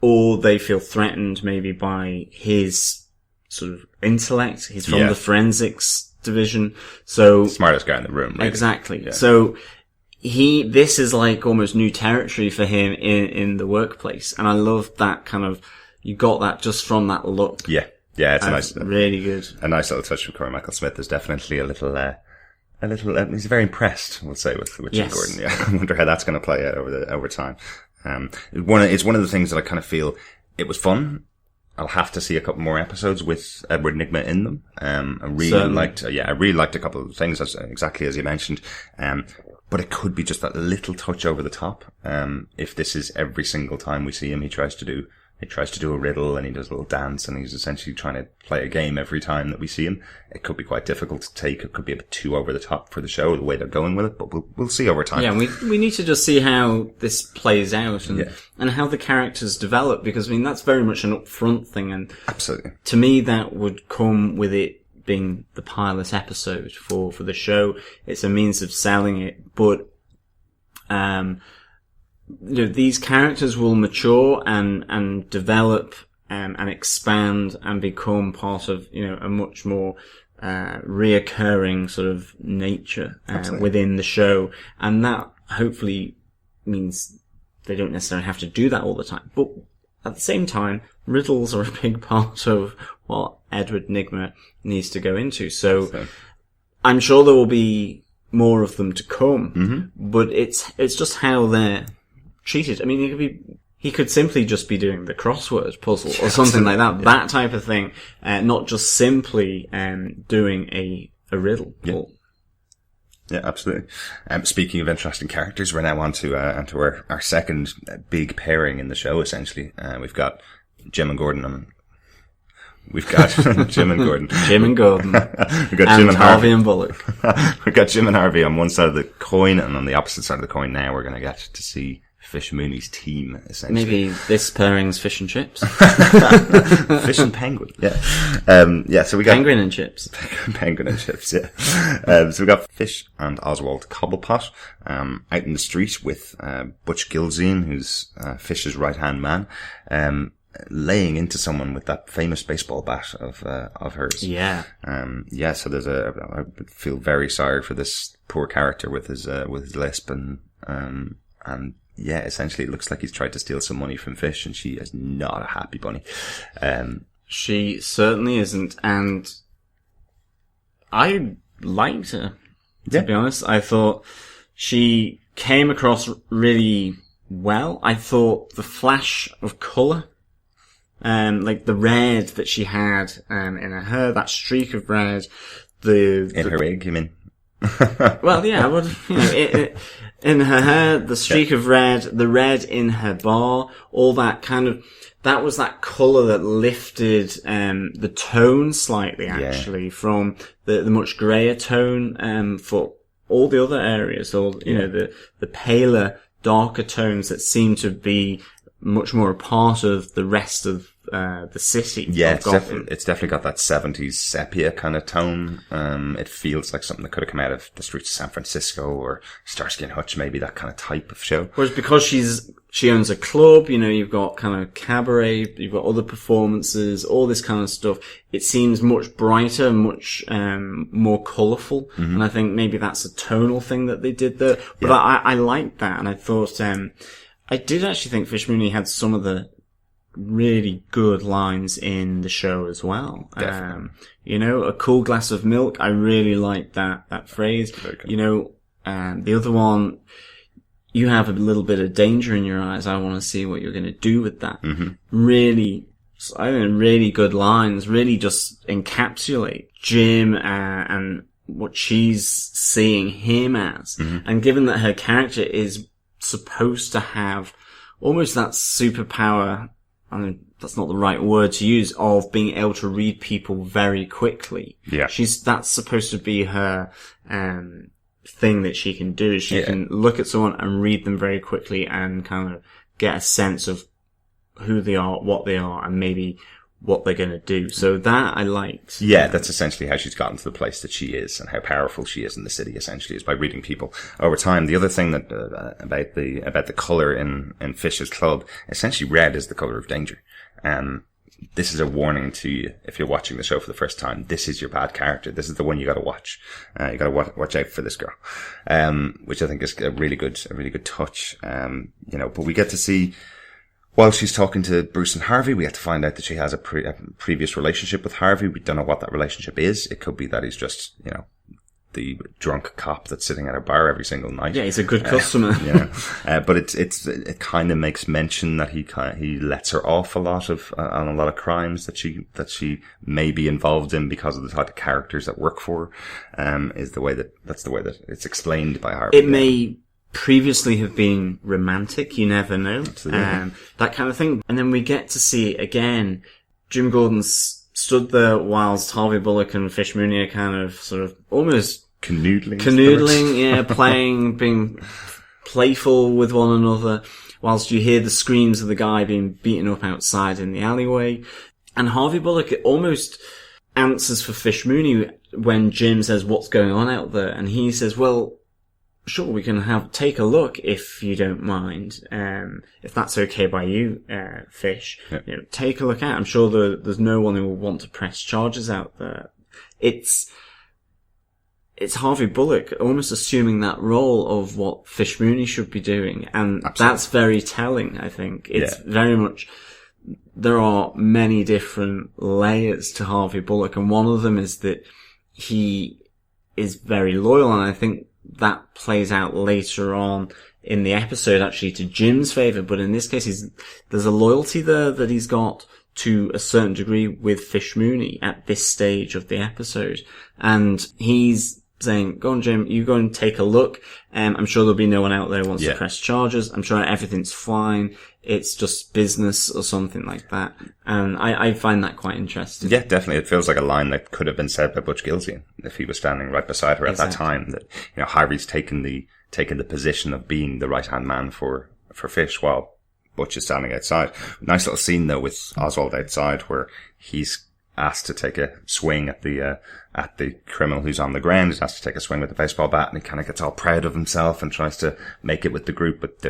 or they feel threatened maybe by his sort of intellect. He's from the forensics division. So smartest guy in the room. Really. Exactly. Yeah. So this is like almost new territory for him in the workplace. And I love that kind of, you got that just from that look. Yeah. Yeah, it's a nice, really good. A nice little touch from Corey Michael Smith. There's definitely a little, he's very impressed, we'll say, with Jim Gordon. Yeah. I wonder how that's going to play out over time. It's one of the things that I kind of feel it was fun. I'll have to see a couple more episodes with Edward Nygma in them. I really liked a couple of things, exactly as you mentioned. But it could be just that little touch over the top. If this is every single time we see him, he tries to do a riddle and he does a little dance and he's essentially trying to play a game every time that we see him. It could be quite difficult to take. It could be a bit too over the top for the show, the way they're going with it, but we'll see over time. Yeah, we need to just see how this plays out and how the characters develop, because I mean, that's very much an upfront thing, and absolutely, to me, that would come with it being the pilot episode for the show. It's a means of selling it, but these characters will mature and develop and expand and become part of a much more reoccurring sort of nature within the show, and that hopefully means they don't necessarily have to do that all the time. But at the same time, riddles are a big part of what Edward Nygma needs to go into. So I'm sure there will be more of them to come, but it's just how they're treated. I mean, he could simply just be doing the crossword puzzle or something like that. Yeah. That type of thing, not just simply doing a riddle. Yeah. Yeah, absolutely. Speaking of interesting characters, we're now on to our second big pairing in the show, essentially. We've got Jim and Gordon. We've got Jim and Gordon. Jim and Gordon. We've got Jim and Harvey and Bullock. We've got Jim and Harvey on one side of the coin, and on the opposite side of the coin now we're going to get to see Fish Mooney's team, essentially. Maybe this pairing's fish and chips. Fish and penguin, yeah. So we got penguin and chips. Penguin and chips, yeah. So we got Fish and Oswald Cobblepot out in the street with Butch Gilzean, who's Fish's right-hand man, laying into someone with that famous baseball bat of hers. Yeah. So there's I feel very sorry for this poor character with his lisp and yeah, essentially it looks like he's tried to steal some money from Fish, and she is not a happy bunny. She certainly isn't, and I liked her, to be honest. I thought she came across really well. I thought the flash of colour, like the red that she had in her hair, that streak of red, in her wig, you mean? Well, yeah, in her hair, the streak of red, the red in her bar, all that kind of, that was that colour that lifted the tone slightly, actually, from the much greyer tone for all the other areas, or the paler, darker tones that seem to be much more a part of the rest of the city. Yeah, of Gotham. it's definitely got that 70s sepia kind of tone. It feels like something that could have come out of the streets of San Francisco or Starsky and Hutch, maybe that kind of type of show. Whereas because she owns a club, you know, you've got kind of cabaret, you've got other performances, all this kind of stuff. It seems much brighter, much more colourful, and I think maybe that's a tonal thing that they did there. But I liked that, and I thought I did actually think Fish Mooney had some of the really good lines in the show as well. Definitely. You know, a cool glass of milk. I really liked that phrase. You know, the other one, you have a little bit of danger in your eyes. I want to see what you're going to do with that. Really, I think really good lines. Really just encapsulate Jim and what she's seeing him as. And given that her character is supposed to have almost that superpower, I mean, that's not the right word to use, of being able to read people very quickly. Yeah. That's supposed to be her, thing that she can do. She can look at someone and read them very quickly and kind of get a sense of who they are, what they are, and maybe what they're going to do. So that I liked. Yeah, that's essentially how she's gotten to the place that she is and how powerful she is in the city, essentially, is by reading people over time. The other thing that, about the colour in Fish's club, essentially red is the colour of danger. This is a warning to you if you're watching the show for the first time. This is your bad character. This is the one you gotta watch. You gotta watch out for this girl. Which I think is a really good touch. You know, but we get to see, while she's talking to Bruce and Harvey, we have to find out that she has a previous relationship with Harvey. We don't know what that relationship is. It could be that he's just, you know, the drunk cop that's sitting at a bar every single night. Yeah, he's a good customer. But it kind of makes mention that he lets her off a lot on a lot of crimes that she may be involved in because of the type of characters that work for her. That's the way that it's explained by Harvey. It may previously have been romantic, you never know. That kind of thing. And then we get to see again, Jim Gordon's stood there whilst Harvey Bullock and Fish Mooney are kind of sort of almost canoodling, yeah, playing, being playful with one another, whilst you hear the screams of the guy being beaten up outside in the alleyway. And Harvey Bullock almost answers for Fish Mooney when Jim says, "What's going on out there?" And he says, "Well, sure, we can take a look if you don't mind. If that's okay by you, Fish, you know, take a look at it. I'm sure there's no one who will want to press charges out there." It's Harvey Bullock almost assuming that role of what Fish Mooney should be doing. And that's very telling, I think. It's very much, there are many different layers to Harvey Bullock. And one of them is that he is very loyal. And I think that plays out later on in the episode, actually, to Jim's favour. But in this case, there's a loyalty there that he's got to a certain degree with Fish Mooney at this stage of the episode. And he's saying, "Go on, Jim, you go and take a look. I'm sure there'll be no one out there who wants to press charges. I'm sure everything's fine. It's just business," or something like that. And I find that quite interesting. Yeah, definitely. It feels like a line that could have been said by Butch Gilzean if he was standing right beside her at that time. That, you know, Harvey's taken the position of being the right-hand man for Fish while Butch is standing outside. Nice little scene though with Oswald outside where he's asked to take a swing at the criminal who's on the ground. He's asked to take a swing with the baseball bat, and he kind of gets all proud of himself and tries to make it with the group, but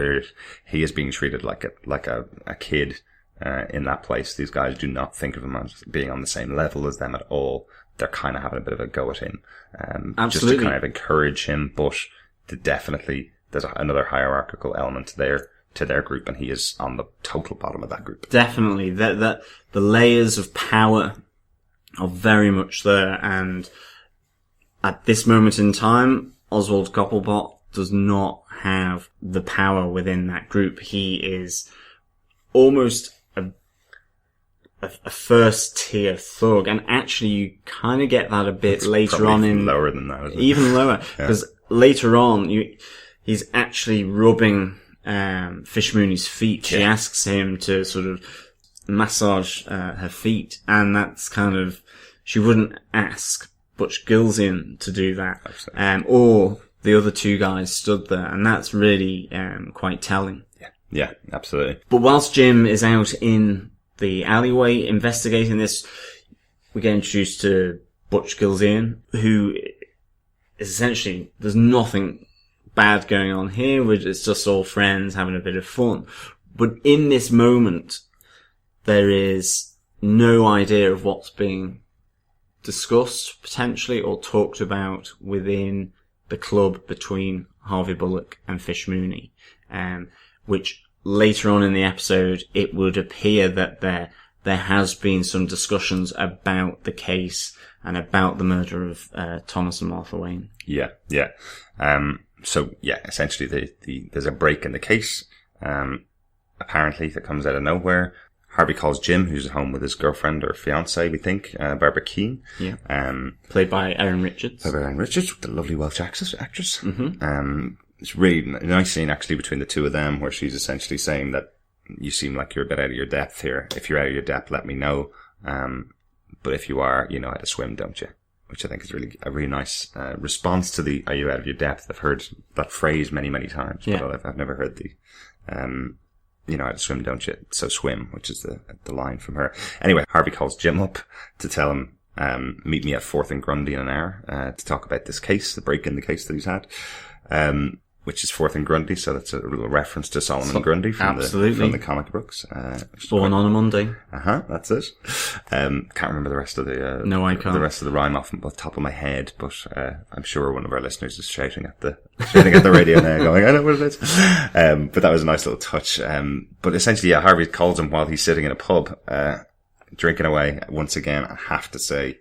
he is being treated like a kid in that place. These guys do not think of him as being on the same level as them at all. They're kind of having a bit of a go at him, just to kind of encourage him, but there's another hierarchical element to their group, and he is on the total bottom of that group. Definitely. The layers of power are very much there, and at this moment in time, Oswald Cobblepot does not have the power within that group. He is almost a first tier thug, and actually you kind of get that a bit later on in lower than that, isn't it? Even lower, because later on he's actually rubbing Fish Mooney's feet. She asks him to sort of massage her feet, and that's kind of, she wouldn't ask Butch Gilzean to do that, or the other two guys stood there, and that's really quite telling. Yeah, absolutely. But whilst Jim is out in the alleyway investigating this, we get introduced to Butch Gilzean, who is essentially, there's nothing bad going on here. It's just all friends having a bit of fun. But in this moment, there is no idea of what's being discussed, potentially, or talked about within the club between Harvey Bullock and Fish Mooney. Which later on in the episode, it would appear that there has been some discussions about the case and about the murder of Thomas and Martha Wayne. Yeah. So yeah, essentially there's a break in the case, apparently, that comes out of nowhere. Harvey calls Jim, who's at home with his girlfriend or fiancée, we think, Barbara Keane. Yeah. Played by Erin Richards. Played by Erin Richards, the lovely Welsh actress. Mm-hmm. It's really a nice scene, actually, between the two of them, where she's essentially saying that you seem like you're a bit out of your depth here. If you're out of your depth, let me know. But if you are, you know how to swim, don't you? Which I think is really a really nice response to the "Are you out of your depth?" I've heard that phrase many, many times, but I've never heard the you know how to swim, don't you? So swim, which is the line from her. Anyway, Harvey calls Jim up to tell him meet me at 4th and Grundy in an hour to talk about this case, the break in the case that he's had. Which is 4th and Grundy, so that's a little reference to Solomon Grundy from the comic books. Born on a Monday. That's it. Can't remember the rest of the no, I can't. The rest of the rhyme off the top of my head, but I'm sure one of our listeners is shouting at the radio now, going, "I know what it is." But that was a nice little touch. But essentially, yeah, Harvey calls him while he's sitting in a pub, drinking away. Once again, I have to say,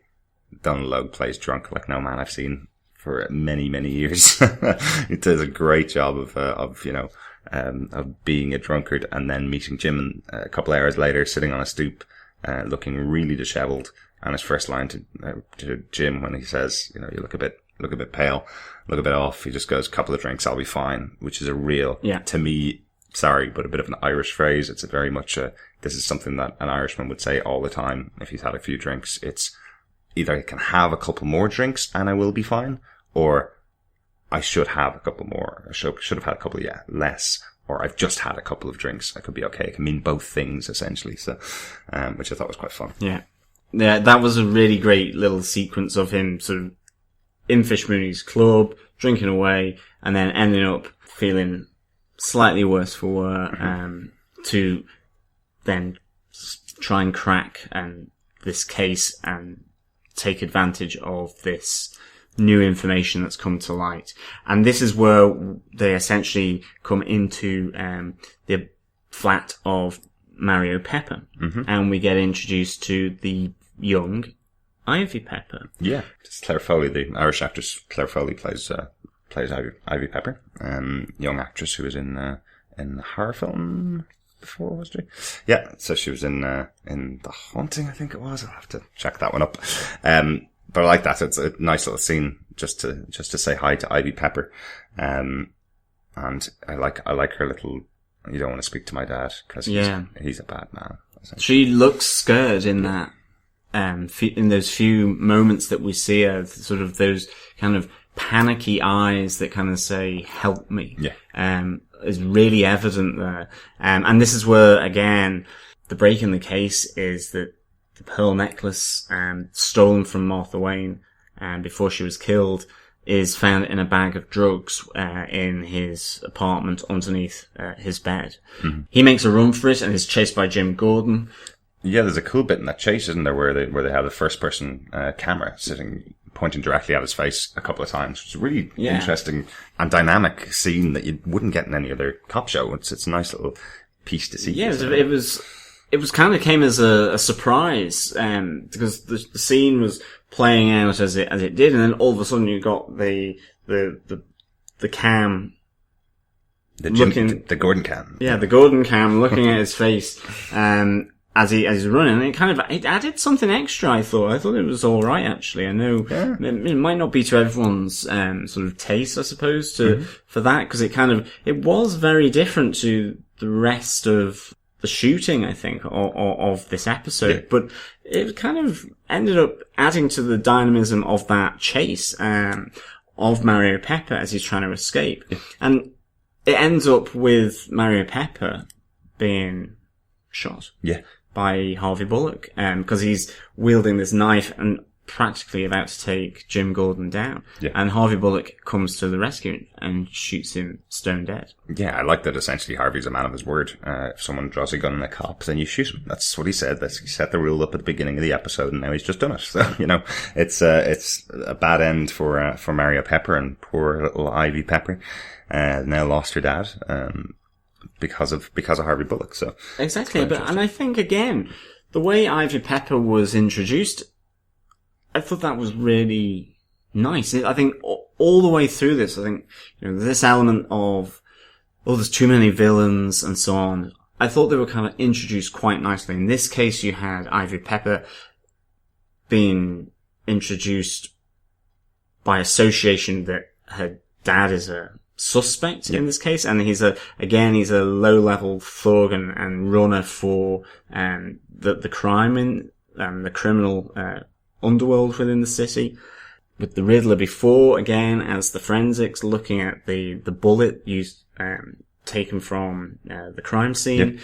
Donald Logue plays drunk like no man I've seen for many, many years. He does a great job of being a drunkard, and then meeting Jim a couple of hours later, sitting on a stoop, looking really dishevelled. And his first line to Jim, when he says, you know, you look a bit pale, look a bit off, he just goes, "Couple of drinks, I'll be fine," which is a real, to me, sorry, but a bit of an Irish phrase. It's a very much this is something that an Irishman would say all the time if he's had a few drinks. It's either I can have a couple more drinks and I will be fine, or I should have a couple more. I should have had a couple, less. Or I've just had a couple of drinks. I could be okay. It can mean both things, essentially. So, which I thought was quite fun. Yeah, that was a really great little sequence of him sort of in Fish Mooney's club, drinking away, and then ending up feeling slightly worse for wear, to then try and crack this case and take advantage of this new information that's come to light. And this is where they essentially come into the flat of Mario Pepper. Mm-hmm. And we get introduced to the young Ivy Pepper. Yeah. It's Claire Foley, the Irish actress Claire Foley plays Ivy Pepper, young actress who was in the horror film before, was she? Yeah, so she was in The Haunting, I think it was. I'll have to check that one up. But I like that. It's a nice little scene just to say hi to Ivy Pepper. And I like her little, "You don't want to speak to my dad," because he's a bad man. She looks scared in that, in those few moments that we see her, sort of those kind of panicky eyes that kind of say, "Help me." Yeah. Is really evident there. And this is where, again, the break in the case is that the pearl necklace, stolen from Martha Wayne, before she was killed, is found in a bag of drugs, in his apartment underneath, his bed. Mm-hmm. He makes a run for it and is chased by Jim Gordon. Yeah, there's a cool bit in that chase, isn't there, where they have the first person, camera pointing directly at his face a couple of times, which is a really interesting and dynamic scene that you wouldn't get in any other cop show. It's a nice little piece to see. Yeah, it was kind of came as a surprise, because the scene was playing out as it did, and then all of a sudden you got the cam, the Gordon cam. Yeah, the Gordon cam looking at his face, as he's running, and it added something extra. I thought it was all right, actually. I know it might not be to everyone's sort of taste, I suppose, for that, because it was very different to the rest of the shooting, I think, of this episode. Yeah. But it kind of ended up adding to the dynamism of that chase of Mario Pepper as he's trying to escape. Yeah. And it ends up with Mario Pepper being shot. Yeah. By Harvey Bullock, because he's wielding this knife and practically about to take Jim Gordon down. Yeah. And Harvey Bullock comes to the rescue and shoots him stone dead. Yeah, I like that essentially Harvey's a man of his word. If someone draws a gun on a cop, then you shoot him. That's what he said. He set the rule up at the beginning of the episode, and now he's just done it. So, it's a bad end for Mario Pepper, and poor little Ivy Pepper, now lost her dad, because of Harvey Bullock. So exactly. And I think again, the way Ivy Pepper was introduced, I thought that was really nice. I think all the way through this, I think, this element of, there's too many villains and so on. I thought they were kind of introduced quite nicely. In this case, you had Ivy Pepper being introduced by association that her dad is a suspect in this case, and he's a low-level thug and runner for the crime in the criminal underworld within the city. With the Riddler before, again, as the forensics, looking at the bullet used taken from the crime scene.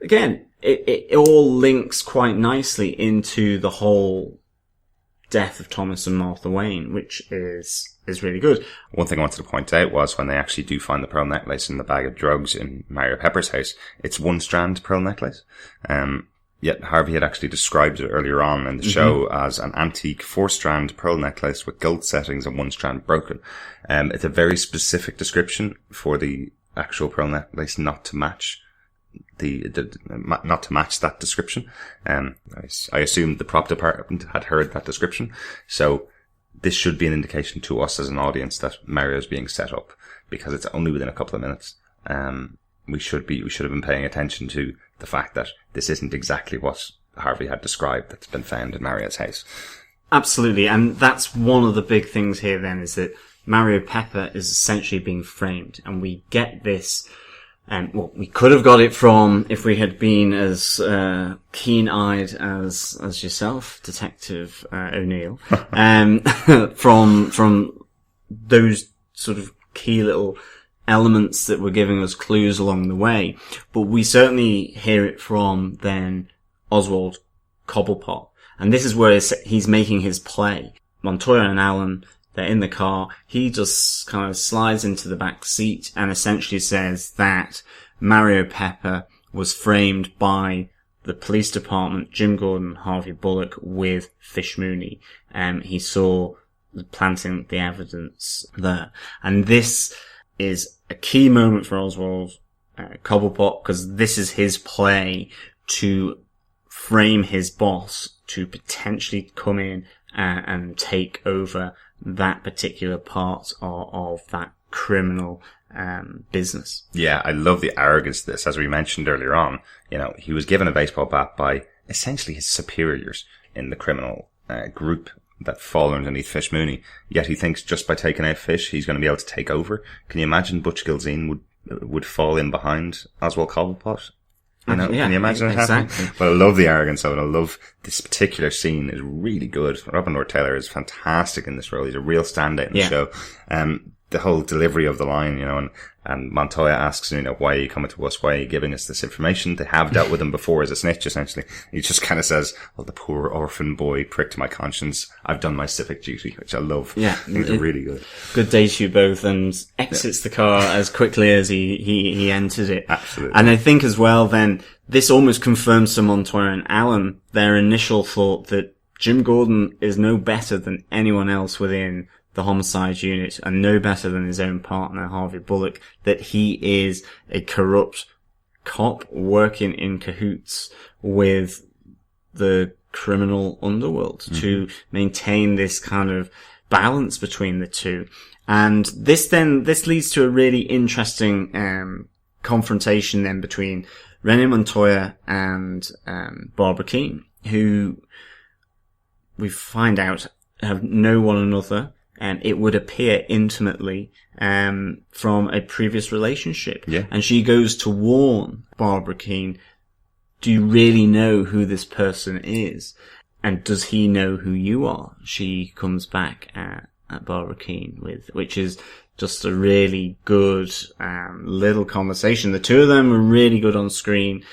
Again, it all links quite nicely into the whole death of Thomas and Martha Wayne, which is really good. One thing I wanted to point out was when they actually do find the pearl necklace in the bag of drugs in Mario Pepper's house, it's one strand pearl necklace. Yet Harvey had actually described it earlier on in the show as an antique 4-strand pearl necklace with gold settings and one strand broken. It's a very specific description for the actual pearl necklace not to match that description. I assume the prop department had heard that description. So this should be an indication to us as an audience that Mario's being set up, because it's only within a couple of minutes. We should have been paying attention to the fact that this isn't exactly what Harvey had described that's been found in Mario's house. Absolutely. And that's one of the big things here then, is that Mario Pepper is essentially being framed, and we get this. We could have got it from, if we had been as keen-eyed as yourself, Detective O'Neill, from those sort of key little elements that were giving us clues along the way. But we certainly hear it from then Oswald Cobblepot, and this is where he's making his play. Montoya and Allen, they're in the car. He just kind of slides into the back seat and essentially says that Mario Pepper was framed by the police department, Jim Gordon, Harvey Bullock, with Fish Mooney. He saw planting the evidence there. And this is a key moment for Oswald Cobblepot, because this is his play to frame his boss to potentially come in and take over that particular part of that criminal business. Yeah, I love the arrogance of this. As we mentioned earlier on, he was given a baseball bat by essentially his superiors in the criminal group that fall underneath Fish Mooney. Yet he thinks just by taking out Fish, he's going to be able to take over. Can you imagine Butch Gilzine would fall in behind Oswald Cobblepot? Can you imagine it happening? But I love the arrogance of it. I love this particular scene is really good. Robin Lord Taylor is fantastic in this role. He's a real standout in the show. The whole delivery of the line, and Montoya asks, why are you coming to us? Why are you giving us this information? They have dealt with him before as a snitch, essentially. He just kind of says, well, the poor orphan boy pricked my conscience. I've done my civic duty, which I love. Yeah. I think it's really good. Good day to you both, and exits the car as quickly as he entered it. Absolutely. And I think as well then, this almost confirms to Montoya and Allen their initial thought that Jim Gordon is no better than anyone else within the homicide unit, and no better than his own partner, Harvey Bullock, that he is a corrupt cop working in cahoots with the criminal underworld to maintain this kind of balance between the two. And this leads to a really interesting confrontation then between Renee Montoya and Barbara Keene, who we find out know one another, and it would appear intimately from a previous relationship. Yeah. And she goes to warn Barbara Keene, do you really know who this person is? And does he know who you are? She comes back at Barbara Keene which is just a really good little conversation. The two of them were really good on screen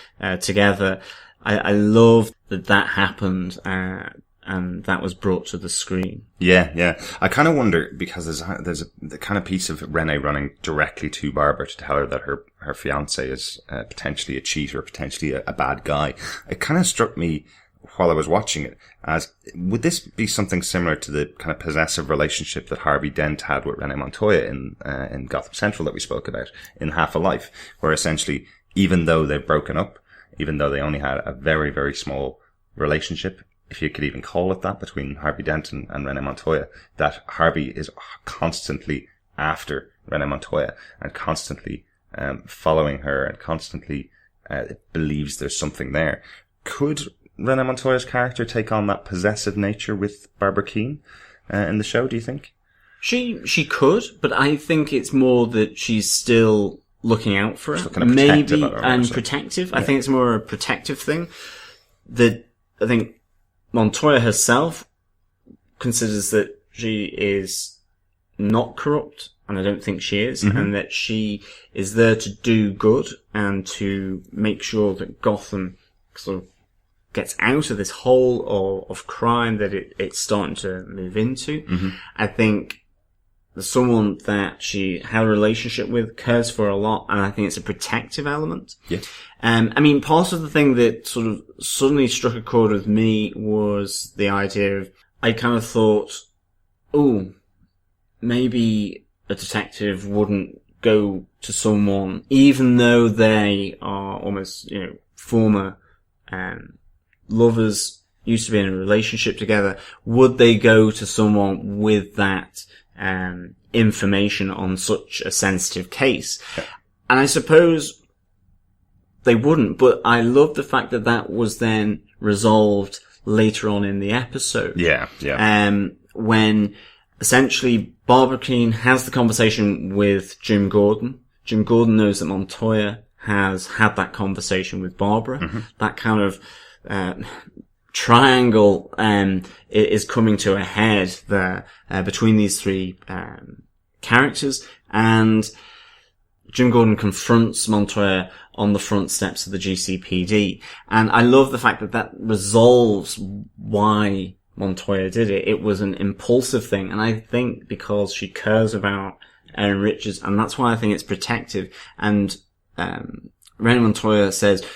together. I love that happened, and that was brought to the screen. Yeah. I kind of wonder, because there's the kind of piece of Renee running directly to Barbara to tell her that her fiancé is potentially a cheat or potentially a bad guy. It kind of struck me while I was watching it as, would this be something similar to the kind of possessive relationship that Harvey Dent had with Renee Montoya in Gotham Central that we spoke about in Half a Life, where essentially, even though they've broken up, even though they only had a very, very small relationship, if you could even call it that, between Harvey Dent and Renee Montoya, that Harvey is constantly after Renee Montoya and constantly following her and constantly believes there's something there. Could Renee Montoya's character take on that possessive nature with Barbara Keane in the show, do you think? She could, but I think it's more that she's still looking out for her. Maybe, and protective. Yeah. I think it's more a protective thing. I think Montoya herself considers that she is not corrupt, and I don't think she is, and that she is there to do good and to make sure that Gotham sort of gets out of this hole of crime that it's starting to move into. I think there's someone that she had a relationship with, cares for a lot, and I think it's a protective element. Yeah. I mean, part of the thing that sort of suddenly struck a chord with me was the idea of, I kind of thought, maybe a detective wouldn't go to someone, even though they are almost, former lovers, used to be in a relationship together, would they go to someone with that information on such a sensitive case? Yeah. And I suppose they wouldn't, but I love the fact that was then resolved later on in the episode. Yeah. When essentially Barbara Keane has the conversation with Jim Gordon. Jim Gordon knows that Montoya has had that conversation with Barbara. That kind of triangle is coming to a head there between these three characters, and Jim Gordon confronts Montoya on the front steps of the GCPD, and I love the fact that resolves why Montoya did it. It was an impulsive thing, and I think because she cares about Erin Richards, and that's why I think it's protective. And Renee Montoya says,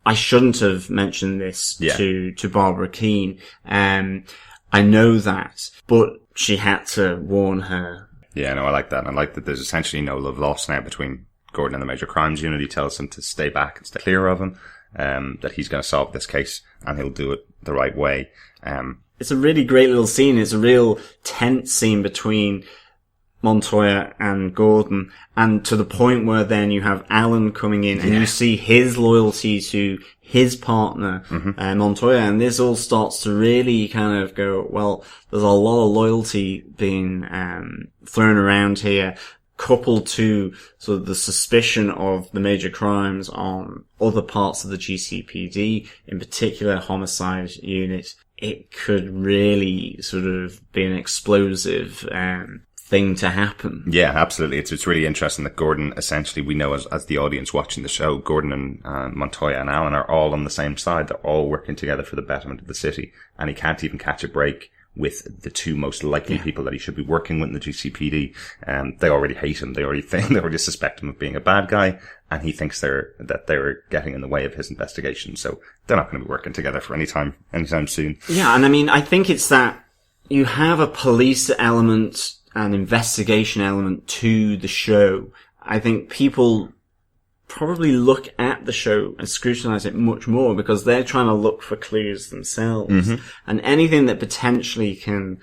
I shouldn't have mentioned this to Barbara Keane. I know that, but she had to warn her. Yeah, no, I like that. I like that there's essentially no love lost now between Gordon and the Major Crimes Unit. He tells him to stay back and stay clear of him, that he's going to solve this case and he'll do it the right way. It's a really great little scene. It's a real tense scene between Montoya and Gordon, and to the point where then you have Allen coming in and you see his loyalty to his partner, Montoya, and this all starts to really kind of go, well, there's a lot of loyalty being thrown around here, coupled to sort of the suspicion of the major crimes on other parts of the GCPD, in particular homicide unit. It could really sort of be an explosive thing to happen. Yeah, absolutely. It's really interesting that Gordon, essentially, we know as the audience watching the show, Gordon and Montoya and Allen are all on the same side. They're all working together for the betterment of the city, and he can't even catch a break with the two most likely people that he should be working with in the GCPD. They already hate him. They already suspect him of being a bad guy, and he thinks that they're getting in the way of his investigation. So they're not going to be working together for anytime soon. Yeah, and I mean, I think it's that you have a police element, an investigation element to the show. I think people probably look at the show and scrutinize it much more because they're trying to look for clues themselves. And anything that potentially can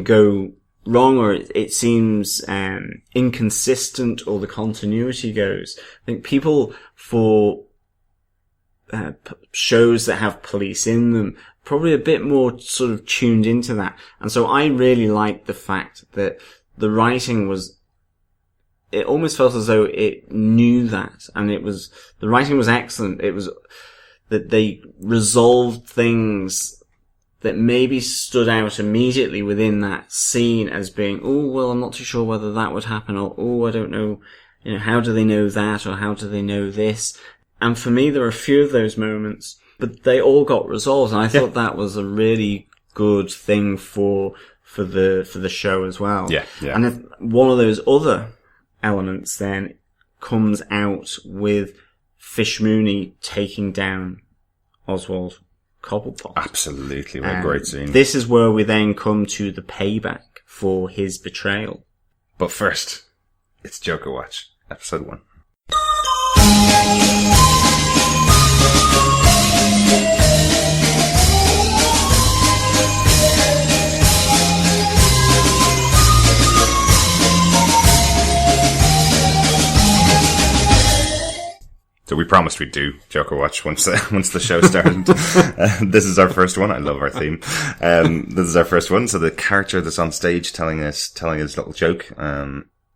go wrong, or it seems inconsistent, or the continuity goes. I think people for shows that have police in them probably a bit more sort of tuned into that. And so I really like the fact that the writing it almost felt as though it knew that, and the writing was excellent. It was that they resolved things that maybe stood out immediately within that scene as being, oh, well, I'm not too sure whether that would happen, or, oh, I don't know, how do they know that, or how do they know this? And for me, there are a few of those moments, but they all got resolved, and I thought that was a really good thing for the show as well. Yeah. And if one of those other elements then comes out with Fish Mooney taking down Oswald Cobblepot. Absolutely, what a great scene. This is where we then come to the payback for his betrayal. But first, it's Joker Watch, episode 1. So we promised we'd do Joker Watch once the show started. This is our first one. I love our theme. This is our first one. So the character that's on stage telling his little joke,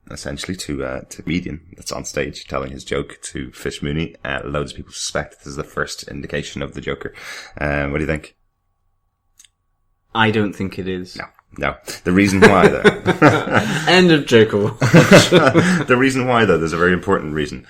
essentially to a comedian that's on stage telling his joke to Fish Mooney. Loads of people suspect this is the first indication of the Joker. What do you think? I don't think it is. No. The reason why, though. End of Joker Watch. The reason why, though, there's a very important reason.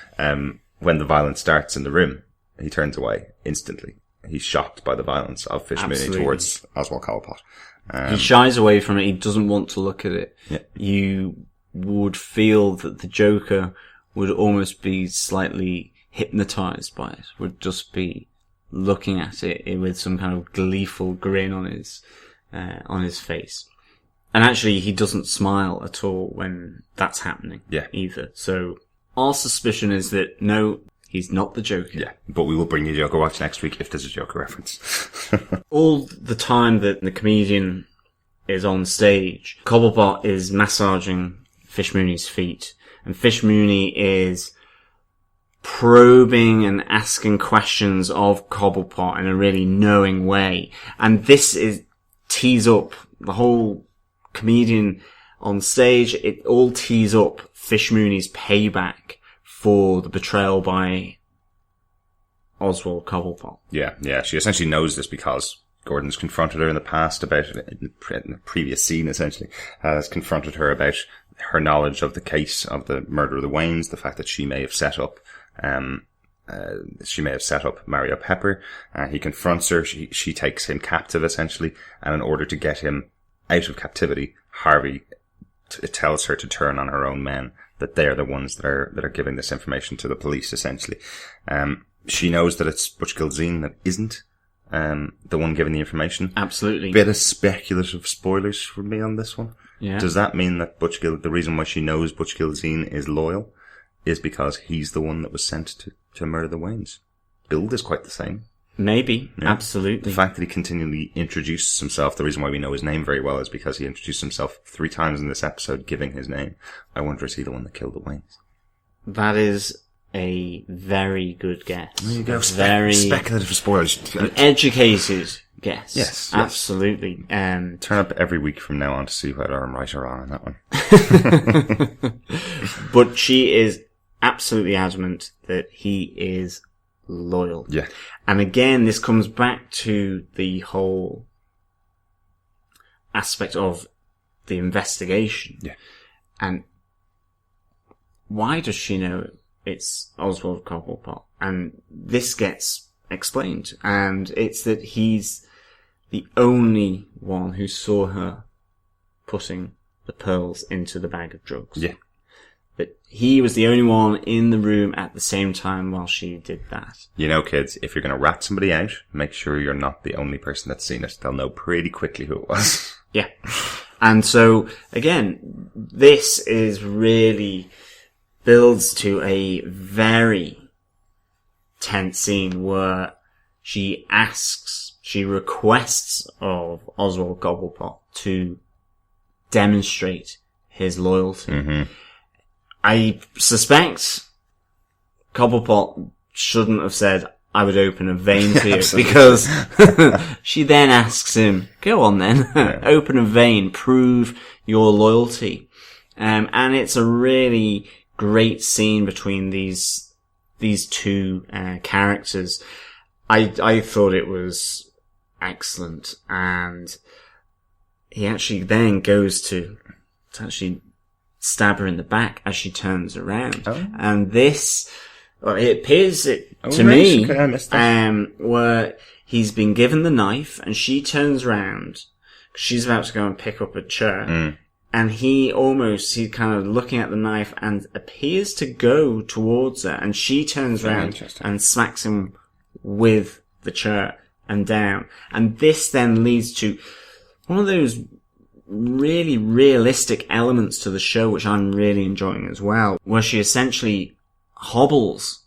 When the violence starts in the room, he turns away instantly. He's shocked by the violence of Fish Mooney towards Oswald Cobblepot. He shies away from it. He doesn't want to look at it. Yeah. You would feel that the Joker would almost be slightly hypnotized by it, would just be looking at it with some kind of gleeful grin on his face. And actually, he doesn't smile at all when that's happening. Yeah. Either. So our suspicion is that no, he's not the Joker. Yeah, but we will bring you Joker Watch next week if there's a Joker reference. All the time that the comedian is on stage, Cobblepot is massaging Fish Mooney's feet, and Fish Mooney is probing and asking questions of Cobblepot in a really knowing way. And this tees up the whole comedian on stage. It all tees up Fish Mooney's payback for the betrayal by Oswald Cobblepot. Yeah. She essentially knows this because Gordon's confronted her in the past about it, in the previous scene, essentially, has confronted her about her knowledge of the case of the murder of the Waynes, the fact that she may have set up Mario Pepper. He confronts her. She takes him captive, essentially, and in order to get him out of captivity, Harvey tells her to turn on her own men, that they're the ones that are giving this information to the police, essentially. She knows that it's Butch Gilzean that isn't the one giving the information. Absolutely. Bit of speculative spoilers for me on this one. Yeah. Does that mean that the reason why she knows Butch Gilzean is loyal is because he's the one that was sent to murder the Waynes? Build is quite the same. Maybe. Yeah. Absolutely. The fact that he continually introduces himself, the reason why we know his name very well is because he introduced himself 3 times in this episode, giving his name. I wonder, is he the one that killed the Waynes? That is a very good guess. There you go. Very speculative spoilers. educated guess. Yes. Absolutely. Turn up every week from now on to see whether I'm right or wrong on that one. But she is absolutely adamant that he is loyal. Yeah. And again, this comes back to the whole aspect of the investigation. Yeah. And why does she know it's Oswald Cobblepot? And this gets explained. And it's that he's the only one who saw her putting the pearls into the bag of drugs. Yeah. That he was the only one in the room at the same time while she did that. You know, kids, if you're going to rat somebody out, make sure you're not the only person that's seen it. They'll know pretty quickly who it was. Yeah. And so, again, this is really builds to a very tense scene where she requests of Oswald Cobblepot to demonstrate his loyalty. Mm-hmm. I suspect Cobblepot shouldn't have said, I would open a vein for you, because she then asks him, go on then, open a vein, prove your loyalty. And it's a really great scene between these two characters. I thought it was excellent. And he actually then goes to actually stab her in the back as she turns around. Oh. And this, well, it appears to me, okay, I missed that. Where he's been given the knife and she turns around. She's about to go and pick up a chair. And he's kind of looking at the knife and appears to go towards her. And she turns around and smacks him with the chair and down. And this then leads to one of those really realistic elements to the show, which I'm really enjoying as well, where she essentially hobbles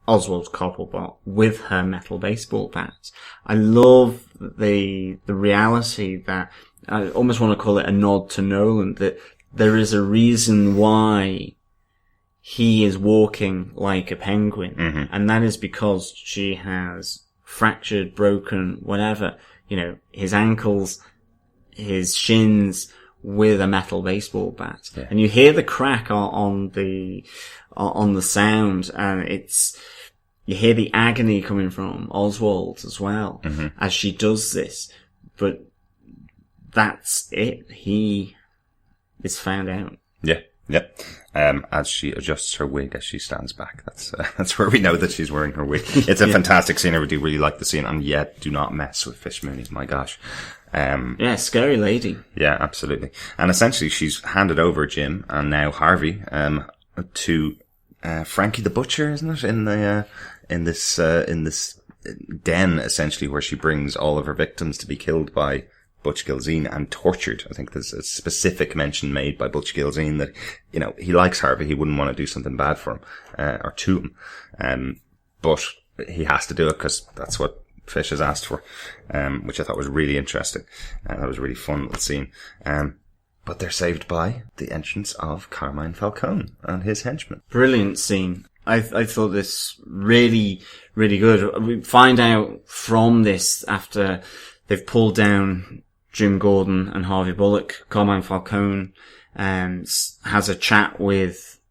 Oswald Cobblepot with her metal baseball bat. I love the reality that I almost want to call it a nod to Nolan, that there is a reason why he is walking like a penguin, and that is because she has fractured, broken, whatever, his ankles, his shins with a metal baseball bat. Yeah. And you hear the crack on the sound, and you hear the agony coming from Oswald as well, as she does this. But that's it. He is found out. Yeah. Yep. As she adjusts her wig as she stands back. That's where we know that she's wearing her wig. It's a fantastic scene. I do really like the scene, and yet do not mess with Fish Mooney. My gosh. Scary lady. Yeah, absolutely. And essentially she's handed over Jim and now Harvey, to, Frankie the Butcher, isn't it? In this den, essentially, where she brings all of her victims to be killed by Butch Gilzean and tortured. I think there's a specific mention made by Butch Gilzean that, he likes Harvey. He wouldn't want to do something bad for him, or to him. But he has to do it because that's what Fish has asked for, which I thought was really interesting. That was a really fun little scene. But they're saved by the entrance of Carmine Falcone and his henchmen. Brilliant scene. I thought this really, really good. We find out from this, after they've pulled down Jim Gordon and Harvey Bullock, Carmine Falcone has a chat with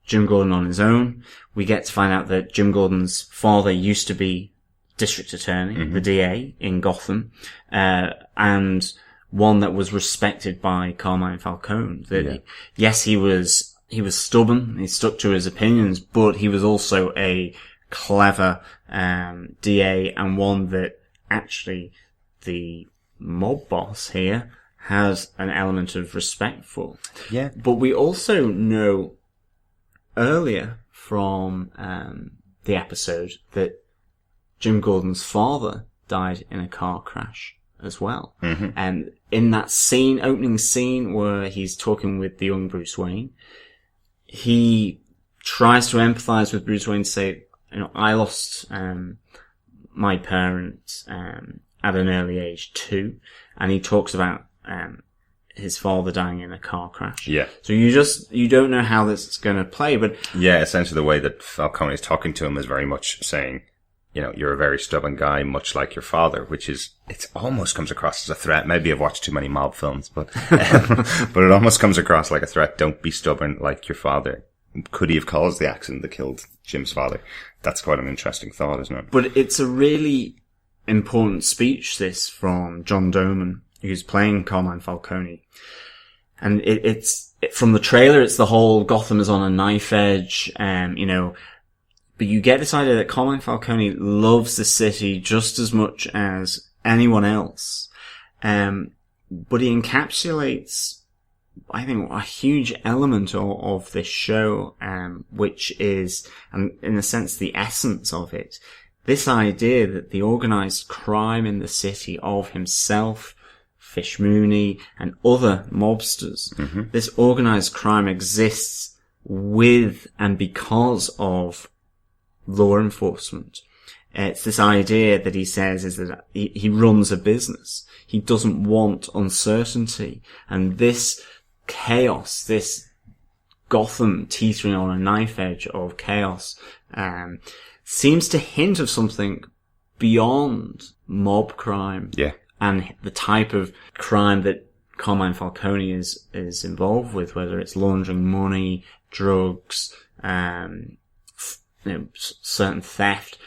Jim Gordon on his own. We get to find out that Jim Gordon's father used to be district attorney, the DA in Gotham, and one that was respected by Carmine Falcone. Yes, he was stubborn, he stuck to his opinions, but he was also a clever DA, and one that actually the mob boss here has an element of respect for. Yeah. But we also know earlier from the episode that Jim Gordon's father died in a car crash as well. And in that scene, opening scene where he's talking with the young Bruce Wayne, he tries to empathize with Bruce Wayne to say, I lost my parents at an early age too. And he talks about his father dying in a car crash. Yeah. So you don't know how this is going to play, but yeah, essentially the way that Falcone is talking to him is very much saying, you're a very stubborn guy, much like your father, which is, it almost comes across as a threat. Maybe I've watched too many mob films, but it almost comes across like a threat. Don't be stubborn like your father. Could he have caused the accident that killed Jim's father? That's quite an interesting thought, isn't it? But it's a really important speech, this, from John Doman, who's playing Carmine Falcone. And it's from the trailer, it's the whole Gotham is on a knife edge, but you get this idea that Carmine Falcone loves the city just as much as anyone else. But he encapsulates, I think, a huge element of this show, which is, and in a sense, the essence of it. This idea that the organized crime in the city of himself, Fish Mooney, and other mobsters, this organized crime exists with and because of law enforcement. It's this idea that he says is that he runs a business. He doesn't want uncertainty. And this chaos, this Gotham teetering on a knife edge of chaos, seems to hint of something beyond mob crime. Yeah. And the type of crime that Carmine Falcone is involved with, whether it's laundering money, drugs, certain theft.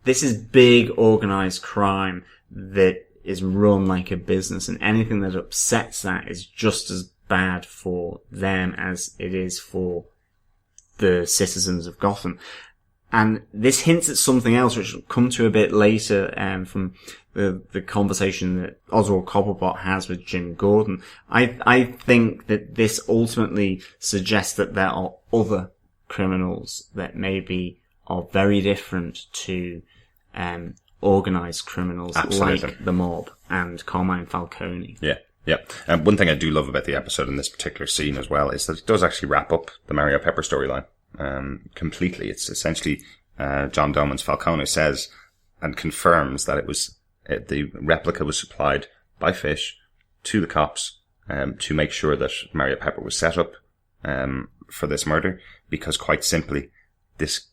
This is big organized crime that is run like a business, and anything that upsets that is just as bad for them as it is for the citizens of Gotham. And this hints at something else, which will come to a bit later, from the conversation that Oswald Cobblepot has with Jim Gordon. I think that this ultimately suggests that there are other criminals that maybe are very different to, organized criminals. Absolutely. Like the mob and Carmine Falcone. Yeah. Yeah. And one thing I do love about the episode in this particular scene as well is that it does actually wrap up the Mario Pepper storyline. Completely. It's essentially, John Doman's Falcone says and confirms that the replica was supplied by Fish to the cops, to make sure that Mario Pepper was set up, for this murder, because quite simply, this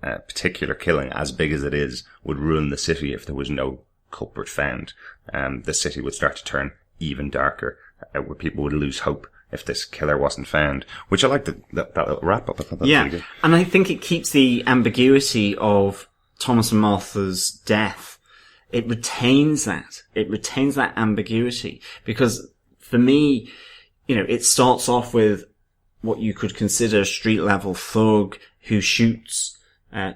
particular killing, as big as it is, would ruin the city if there was no culprit found. The city would start to turn even darker, where people would lose hope if this killer wasn't found, which I like that little wrap up. I thought that was really good. And I think it keeps the ambiguity of Thomas and Martha's death. It retains that. It retains that ambiguity, because for me, it starts off with what you could consider a street level thug who shoots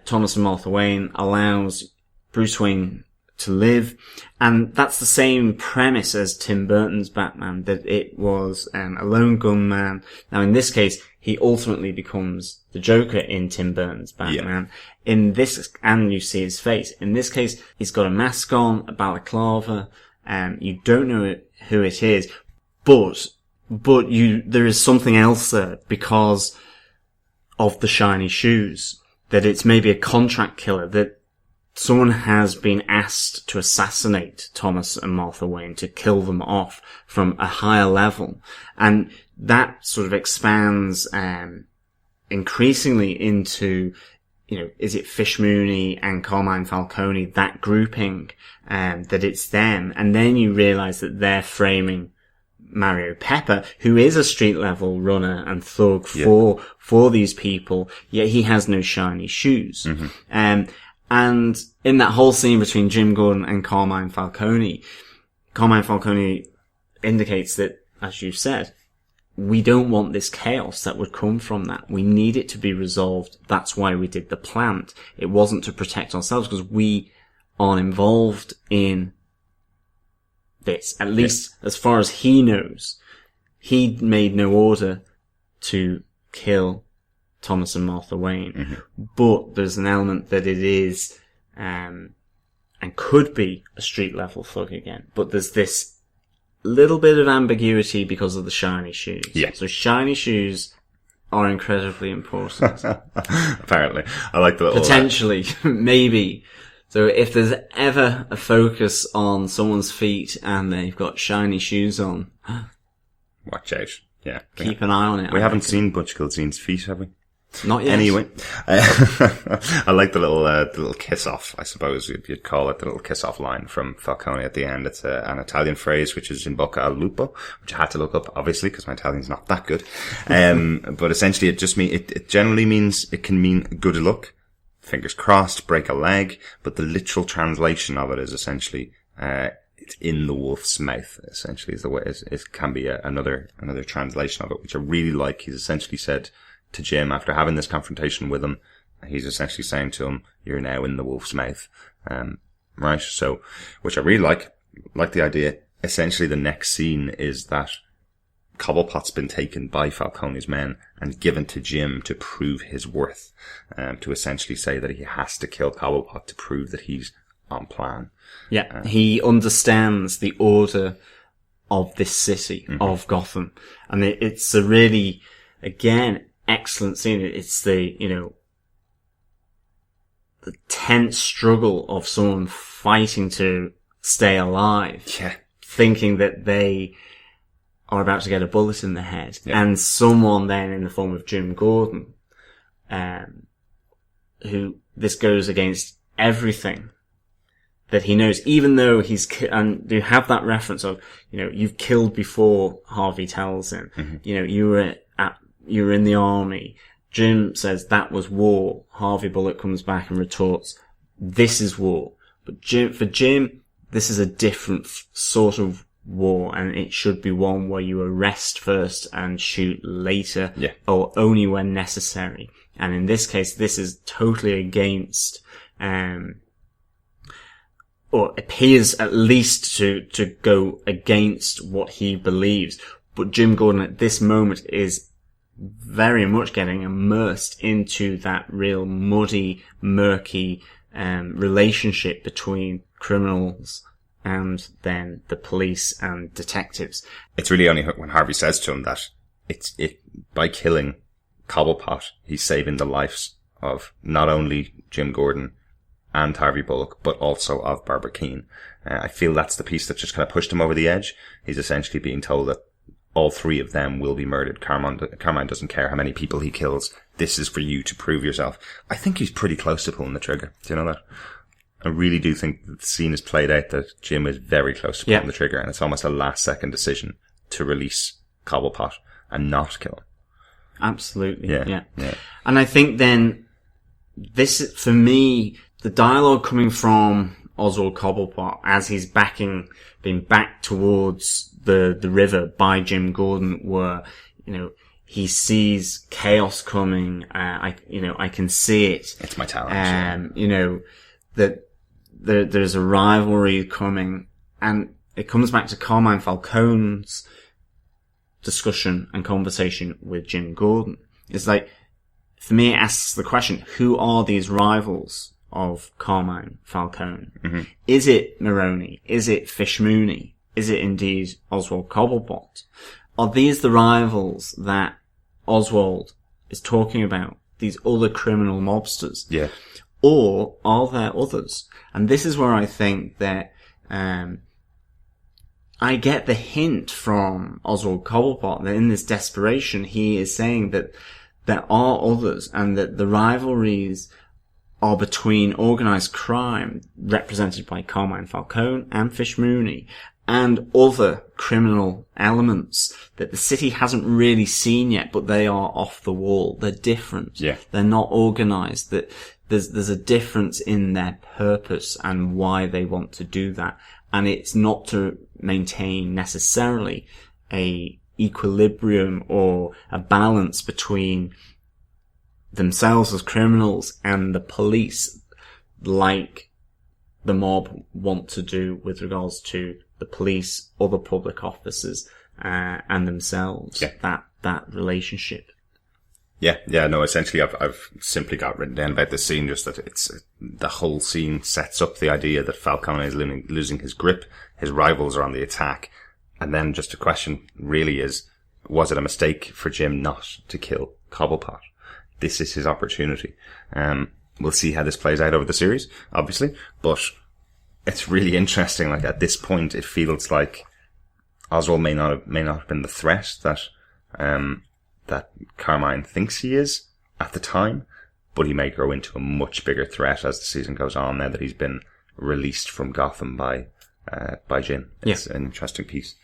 Thomas and Martha Wayne, allows Bruce Wayne to live. And that's the same premise as Tim Burton's Batman, that it was a lone gunman. Now in this case, he ultimately becomes the Joker in Tim Burton's Batman. Yeah. In this, and you see his face. In this case, he's got a mask on, a balaclava, you don't know who it is, but there is something else there because of the shiny shoes, that it's maybe a contract killer, that someone has been asked to assassinate Thomas and Martha Wayne, to kill them off from a higher level. And that sort of expands, increasingly into, is it Fish Mooney and Carmine Falcone, that grouping, that it's them. And then you realize that they're framing Mario Pepper, who is a street level runner and thug for these people, yet he has no shiny shoes. Mm-hmm. And in that whole scene between Jim Gordon and Carmine Falcone indicates that, as you said, we don't want this chaos that would come from that. We need it to be resolved. That's why we did the plant. It wasn't to protect ourselves, because we aren't involved in this. At least as far as he knows, he made no order to kill Thomas and Martha Wayne. Mm-hmm. But there's an element that it is, and could be a street level thug again. But there's this little bit of ambiguity because of the shiny shoes. Yeah. So shiny shoes are incredibly important. Apparently. I like the little... Potentially. Maybe. So if there's ever a focus on someone's feet and they've got shiny shoes on, watch out. Yeah. Keep an eye on it. We haven't seen Butch Gilzean's feet, have we? Not yet. Anyway, I like the little kiss off, I suppose you'd call it, the little kiss off line from Falcone at the end. It's an Italian phrase, which is in bocca al lupo, which I had to look up, obviously, because my Italian's not that good. But essentially it generally means, it can mean good luck, fingers crossed, break a leg, but the literal translation of it is essentially, it's in the wolf's mouth, essentially, is the way it can be another translation of it, which I really like. He's essentially said to Jim, after having this confrontation with him, he's essentially saying to him, you're now in the wolf's mouth. Right? So, which I really like the idea. Essentially, the next scene is that Cobblepot's been taken by Falcone's men and given to Jim to prove his worth, to essentially say that he has to kill Cobblepot to prove that he's on plan. Yeah, he understands the order of this city, mm-hmm. of Gotham. And it's a really, again, excellent scene. It's the tense struggle of someone fighting to stay alive. Yeah. Thinking that they are about to get a bullet in the head. Yeah. And someone then in the form of Jim Gordon, who this goes against everything that he knows, even though and you have that reference of, you've killed before, Harvey tells him, mm-hmm. You were in the army. Jim says that was war. Harvey Bullock comes back and retorts, this is war. But for Jim, this is a different sort of war, and it should be one where you arrest first and shoot later, or only when necessary. And in this case, this is totally against, or appears at least to go against what he believes. But Jim Gordon at this moment is very much getting immersed into that real muddy, murky, relationship between criminals and then the police and detectives. It's really only when Harvey says to him that by killing Cobblepot, he's saving the lives of not only Jim Gordon and Harvey Bullock, but also of Barbara Keane. I feel that's the piece that just kind of pushed him over the edge. He's essentially being told that all three of them will be murdered. Carmine doesn't care how many people he kills. This is for you to prove yourself. I think he's pretty close to pulling the trigger. Do you know that? I really do think that the scene is played out that Jim is very close to pulling the trigger, and it's almost a last-second decision to release Cobblepot and not kill him. Absolutely, yeah. And I think then, this, for me, the dialogue coming from Oswald Cobblepot as he's being backed towards the river by Jim Gordon, where, he sees chaos coming, I can see it. It's my talent. That there's a rivalry coming, and it comes back to Carmine Falcone's discussion and conversation with Jim Gordon. It's like, for me, it asks the question, who are these rivals of Carmine Falcone? Mm-hmm. Is it Maroney? Is it Fish Mooney? Is it indeed Oswald Cobblepot? Are these the rivals that Oswald is talking about? These other criminal mobsters? Yeah. Or are there others? And this is where I think that, I get the hint from Oswald Cobblepot that in this desperation, he is saying that there are others, and that the rivalries are between organised crime, represented by Carmine Falcone and Fish Mooney, and other criminal elements that the city hasn't really seen yet, but they are off the wall. They're different. Yeah. They're not organised. That there's a difference in their purpose and why they want to do that. And it's not to maintain necessarily a equilibrium or a balance between themselves as criminals and the police, like the mob want to do with regards to the police, other public officers, and themselves. Yeah. That relationship. Yeah, no, essentially I've simply got written down about this scene just that the whole scene sets up the idea that Falcone is losing his grip, his rivals are on the attack, and then just a question really is, was it a mistake for Jim not to kill Cobblepot? This is his opportunity. We'll see how this plays out over the series, obviously, but it's really interesting. Like, at this point, it feels like Oswald may not have been the threat that Carmine thinks he is at the time, but he may grow into a much bigger threat as the season goes on, now that he's been released from Gotham by Jim. It's an interesting piece.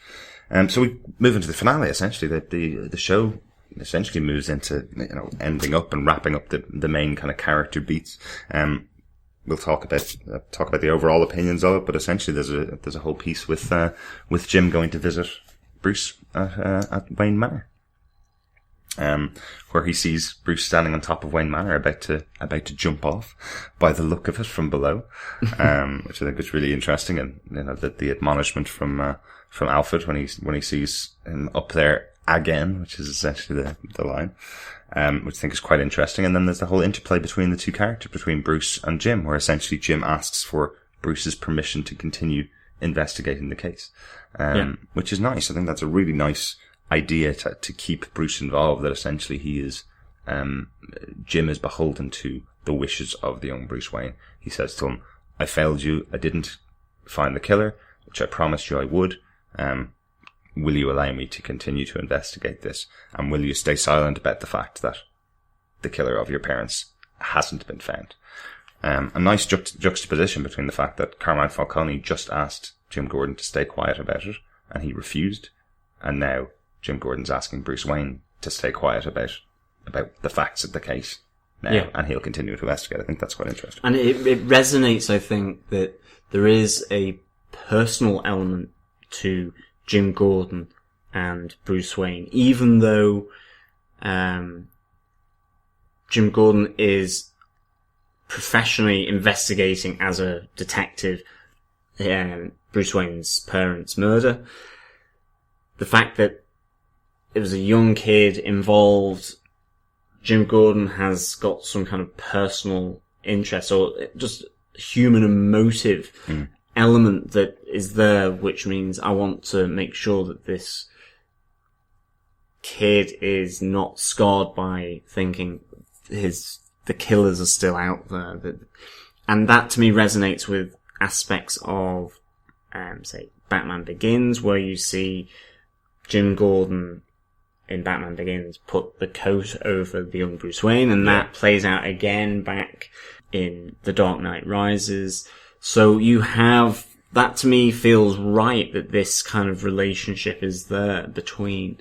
So we move into the finale, essentially. The show essentially moves into, ending up and wrapping up the main kind of character beats. We'll talk about the overall opinions of it, but essentially there's a whole piece with Jim going to visit Bruce at Wayne Manor. Where he sees Bruce standing on top of Wayne Manor about to jump off by the look of it from below, which I think is really interesting. And, the admonishment from Alfred when he sees him up there again, which is essentially the line, which I think is quite interesting. And then there's the whole interplay between the two characters, between Bruce and Jim, where essentially Jim asks for Bruce's permission to continue investigating the case, which is nice. I think that's a really nice idea to keep Bruce involved, that essentially he is, Jim is beholden to the wishes of the young Bruce Wayne. He says to him, I failed you, I didn't find the killer, which I promised you I would. Will you allow me to continue to investigate this? And will you stay silent about the fact that the killer of your parents hasn't been found? A nice juxtaposition between the fact that Carmine Falcone just asked Jim Gordon to stay quiet about it, and he refused, and now Jim Gordon's asking Bruce Wayne to stay quiet about the facts of the case now, and he'll continue to investigate. I think that's quite interesting. And it resonates, I think, that there is a personal element to Jim Gordon and Bruce Wayne, even though Jim Gordon is professionally investigating as a detective Bruce Wayne's parents' murder. The fact that it was a young kid involved, Jim Gordon has got some kind of personal interest or just human emotive element that is there, which means I want to make sure that this kid is not scarred by thinking the killers are still out there. And that to me resonates with aspects of, say, Batman Begins, where you see Jim Gordon in Batman Begins put the coat over the young Bruce Wayne, and that plays out again back in The Dark Knight Rises. So you have, that to me feels right, that this kind of relationship is there between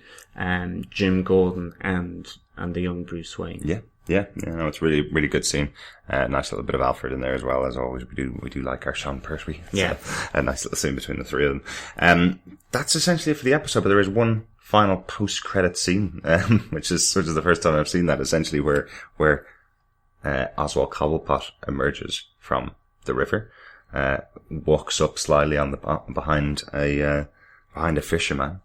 Jim Gordon and the young Bruce Wayne. Yeah, no, it's really, really good scene. Nice little bit of Alfred in there as well, as always. We do like our Sean Pertwee. Yeah. A nice little scene between the three of them. That's essentially it for the episode, but there is one final post-credit scene, which is the first time I've seen that, essentially, where Oswald Cobblepot emerges from the river, walks up slyly on behind a fisherman,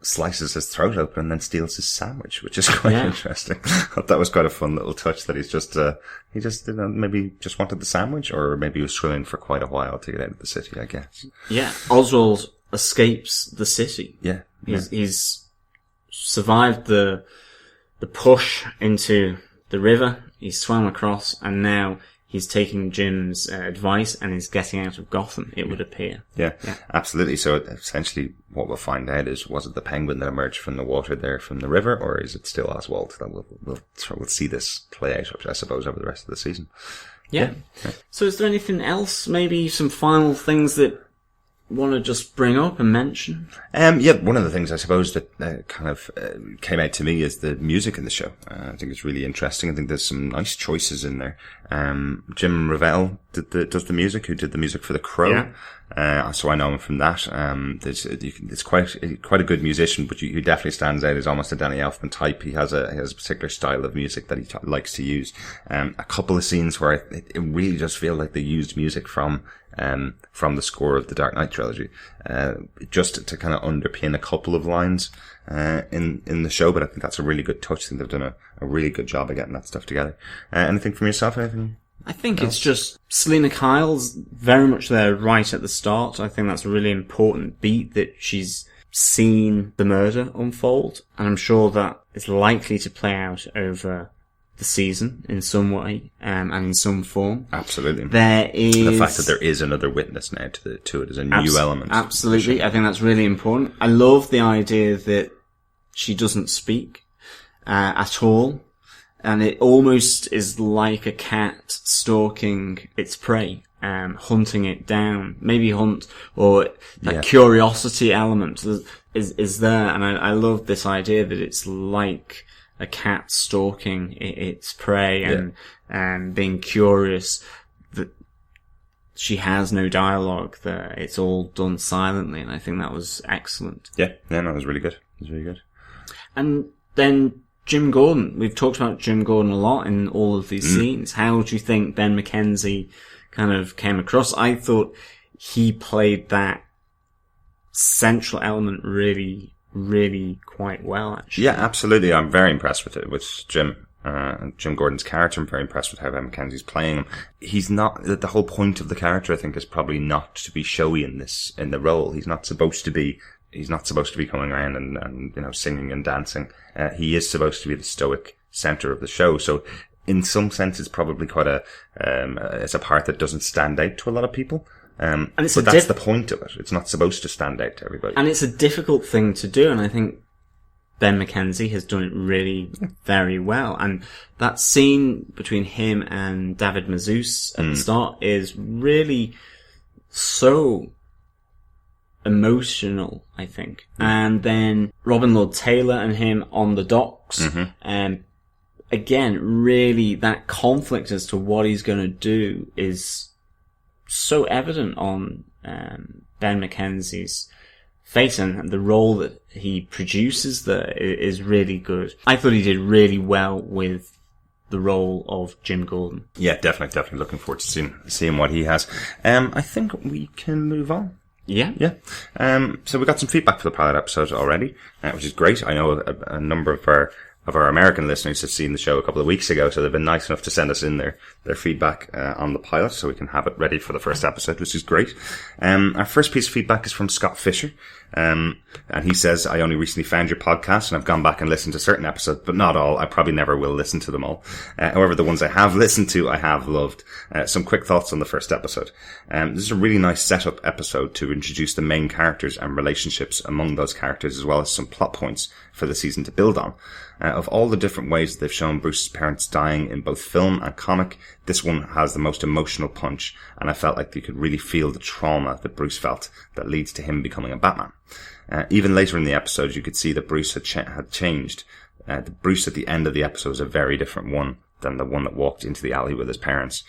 slices his throat open, and then steals his sandwich, which is quite interesting. I thought that was quite a fun little touch, that he just maybe just wanted the sandwich, or maybe he was swimming for quite a while to get out of the city, I guess. Yeah, Oswald escapes the city. Yeah. He's survived the push into the river, he's swam across, and now he's taking Jim's advice and is getting out of Gotham, it would appear. Yeah, absolutely. So essentially what we'll find out is, was it the penguin that emerged from the water there from the river, or is it still Oswald? That we'll see this play out, I suppose, over the rest of the season. Yeah. So is there anything else, maybe some final things that want to just bring up and mention? One of the things I suppose that kind of came out to me is the music in the show. I think it's really interesting. I think there's some nice choices in there. Jim Revell does the music, who did the music for The Crow. So I know him from that. It's quite a good musician, but he definitely stands out as almost a Danny Elfman type. He has a particular style of music that he likes to use. A couple of scenes where it really just feel like they used music from the score of the Dark Knight trilogy, just to kind of underpin a couple of lines in the show. But I think that's a really good touch. I think they've done a really good job of getting that stuff together. Anything from yourself? Anything? I think it's just Selena Kyle's very much there right at the start. I think that's a really important beat, that she's seen the murder unfold, and I'm sure that is likely to play out over the season in some way, and in some form. Absolutely. There is the fact that there is another witness now to it is a new element. Absolutely. I think that's really important. I love the idea that she doesn't speak at all, and it almost is like a cat stalking its prey, hunting it down. Maybe hunt, or that curiosity element is there, and I love this idea that it's like a cat stalking its prey and being curious, that she has no dialogue there. It's all done silently, and I think that was excellent. Yeah, no, it was really good. It was really good. And then Jim Gordon. We've talked about Jim Gordon a lot in all of these scenes. How do you think Ben McKenzie kind of came across? I thought he played that central element really, really quite well, actually. Yeah, absolutely. I'm very impressed with Jim Gordon's character. I'm very impressed with how Ben McKenzie's playing him. He's not, the whole point of the character, I think, is probably not to be showy in the role. He's not supposed to be coming around and singing and dancing. He is supposed to be the stoic center of the show. So in some sense, it's probably quite it's a part that doesn't stand out to a lot of people. But that's the point of it. It's not supposed to stand out to everybody. And it's a difficult thing to do, and I think Ben McKenzie has done it really very well. And that scene between him and David Mazouz at the start is really so emotional, I think. And then Robin Lord Taylor and him on the docks. Again, really that conflict as to what he's going to do is so evident on Ben McKenzie's face, and the role that he produces there is really good. I thought he did really well with the role of Jim Gordon. Yeah, definitely looking forward to seeing what he has. I think we can move on. Yeah. So we got some feedback for the pilot episode already, which is great. I know a number of our American listeners have seen the show a couple of weeks ago, so they've been nice enough to send us in their feedback on the pilot, so we can have it ready for the first episode, which is great. Our first piece of feedback is from Scott Fisher, and he says, I only recently found your podcast, and I've gone back and listened to certain episodes, but not all. I probably never will listen to them all. However, the ones I have listened to, I have loved. Some quick thoughts on the first episode. This is a really nice setup episode to introduce the main characters and relationships among those characters, as well as some plot points for the season to build on. Of all the different ways that they've shown Bruce's parents dying in both film and comic, this one has the most emotional punch, and I felt like you could really feel the trauma that Bruce felt that leads to him becoming a Batman. Even later in the episode, you could see that Bruce had changed. The Bruce at the end of the episode was a very different one than the one that walked into the alley with his parents.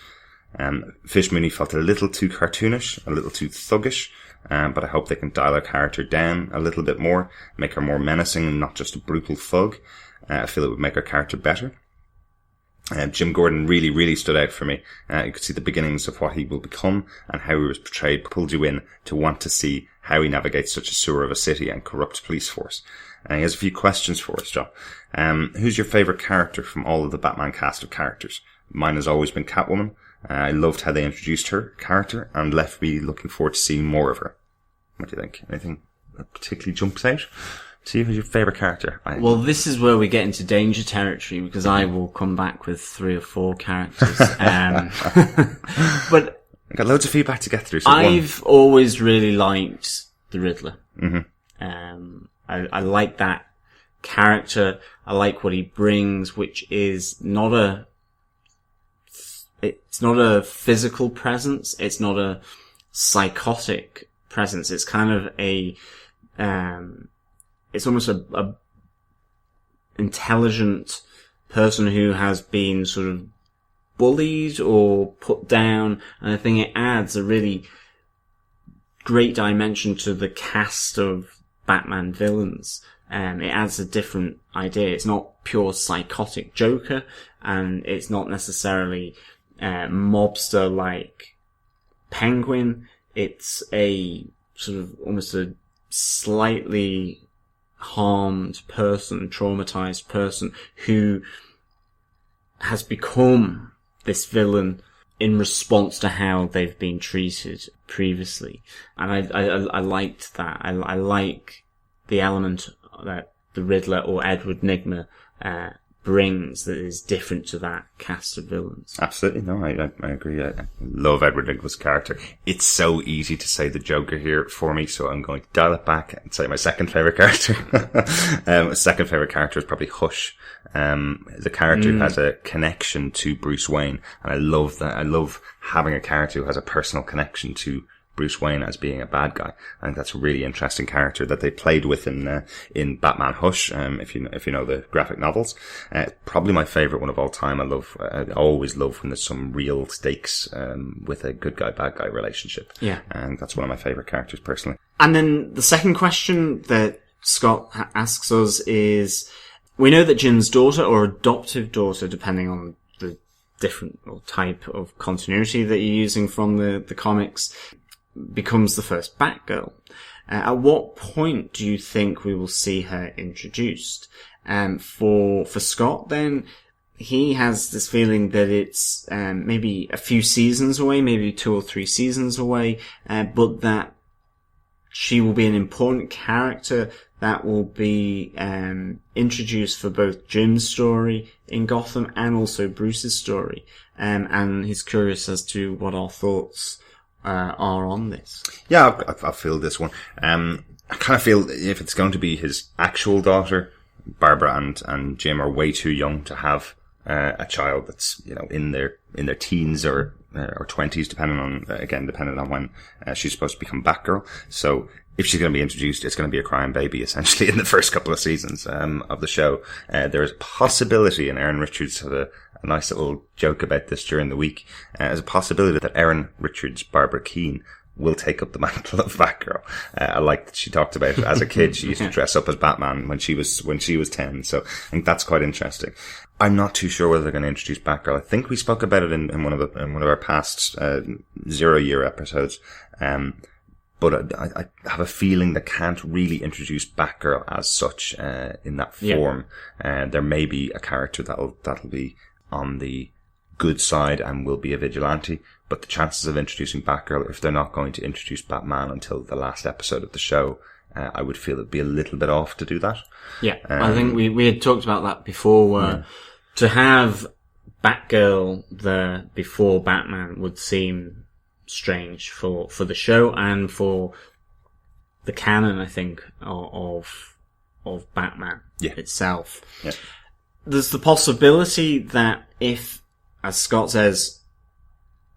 Fish Mooney felt a little too cartoonish, a little too thuggish, but I hope they can dial her character down a little bit more, make her more menacing and not just a brutal thug. I feel it would make her character better. Jim Gordon really stood out for me. You could see the beginnings of what he will become and how he was portrayed, pulled you in to want to see how he navigates such a sewer of a city and corrupt police force. He has a few questions for us, Joe. Who's your favourite character from all of the Batman cast of characters? Mine has always been Catwoman. I loved how they introduced her character and left me looking forward to seeing more of her. What do you think? Anything that particularly jumps out? See, who's your favourite character? Well, this is where we get into danger territory, because I will come back with 3 or 4 characters. But I've got loads of feedback to get through. So I've always really liked the Riddler. Mm-hmm. I like that character. I like what he brings, which is it's not a physical presence. It's not a psychotic presence. It's kind of it's almost a intelligent person who has been sort of bullied or put down, and I think it adds a really great dimension to the cast of Batman villains. It adds a different idea. It's not pure psychotic Joker, and it's not necessarily mobster like Penguin. It's a sort of almost a slightly harmed person, traumatized person who has become this villain in response to how they've been treated previously. And I liked that. I like the element that the Riddler or Edward Nygma brings that is different to that cast of villains. Absolutely, no, I agree. I love Edward Nygma's character. It's so easy to say the Joker here for me, so I'm going to dial it back and say my second favourite character. Second favourite character is probably Hush. The character has a connection to Bruce Wayne, and I love that. I love having a character who has a personal connection to Bruce Wayne as being a bad guy. I think that's a really interesting character that they played with in Batman Hush. If you know the graphic novels, probably my favorite one of all time. I always love when there's some real stakes with a good guy bad guy relationship. Yeah, and that's one of my favorite characters personally. And then the second question that Scott asks us is: we know that Jim's daughter or adoptive daughter, depending on the different or type of continuity that you're using from the comics, becomes the first Batgirl. At what point do you think we will see her introduced? For Scott, then, he has this feeling that it's maybe a few seasons away, maybe 2 or 3 seasons away, but that she will be an important character that will be introduced for both Jim's story in Gotham and also Bruce's story. And he's curious as to what our thoughts are on this. Yeah, I feel this one. I kind of feel if it's going to be his actual daughter, Barbara and Jim are way too young to have a child that's, you know, in their teens or 20s, depending on when she's supposed to become Batgirl. So if she's going to be introduced, it's going to be a crying baby, essentially, in the first couple of seasons of the show. There is a possibility, and Aaron Richards had a nice little joke about this during the week, there's a possibility that Aaron Richards' Barbara Keane will take up the mantle of Batgirl. I like that she talked about as a kid she used to dress up as Batman when she was 10. So I think that's quite interesting. I'm not too sure whether they're going to introduce Batgirl. I think we spoke about it in one of our past 0 year episodes. But I have a feeling they can't really introduce Batgirl as such in that form. There may be a character that'll be on the good side and will be a vigilante, but the chances of introducing Batgirl, if they're not going to introduce Batman until the last episode of the show, I would feel it'd be a little bit off to do that. Yeah, I think we had talked about that before, where to have Batgirl there before Batman would seem strange for the show and for the canon, I think, of Batman itself. Yeah. There's the possibility that if, as Scott says,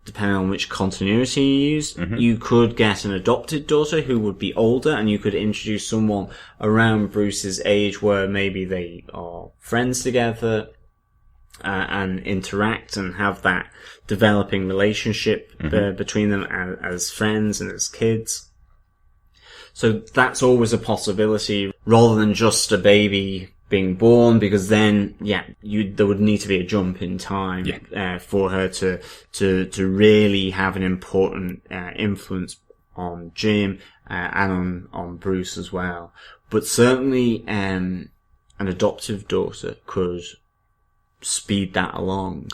depending on which continuity you use, you could get an adopted daughter who would be older, and you could introduce someone around Bruce's age where maybe they are friends together and interact and have that developing relationship between them as friends and as kids. So that's always a possibility, rather than just a baby being born, because then, there would need to be a jump in time for her to really have an important influence on Jim and on Bruce as well. But certainly, an adoptive daughter could speed that along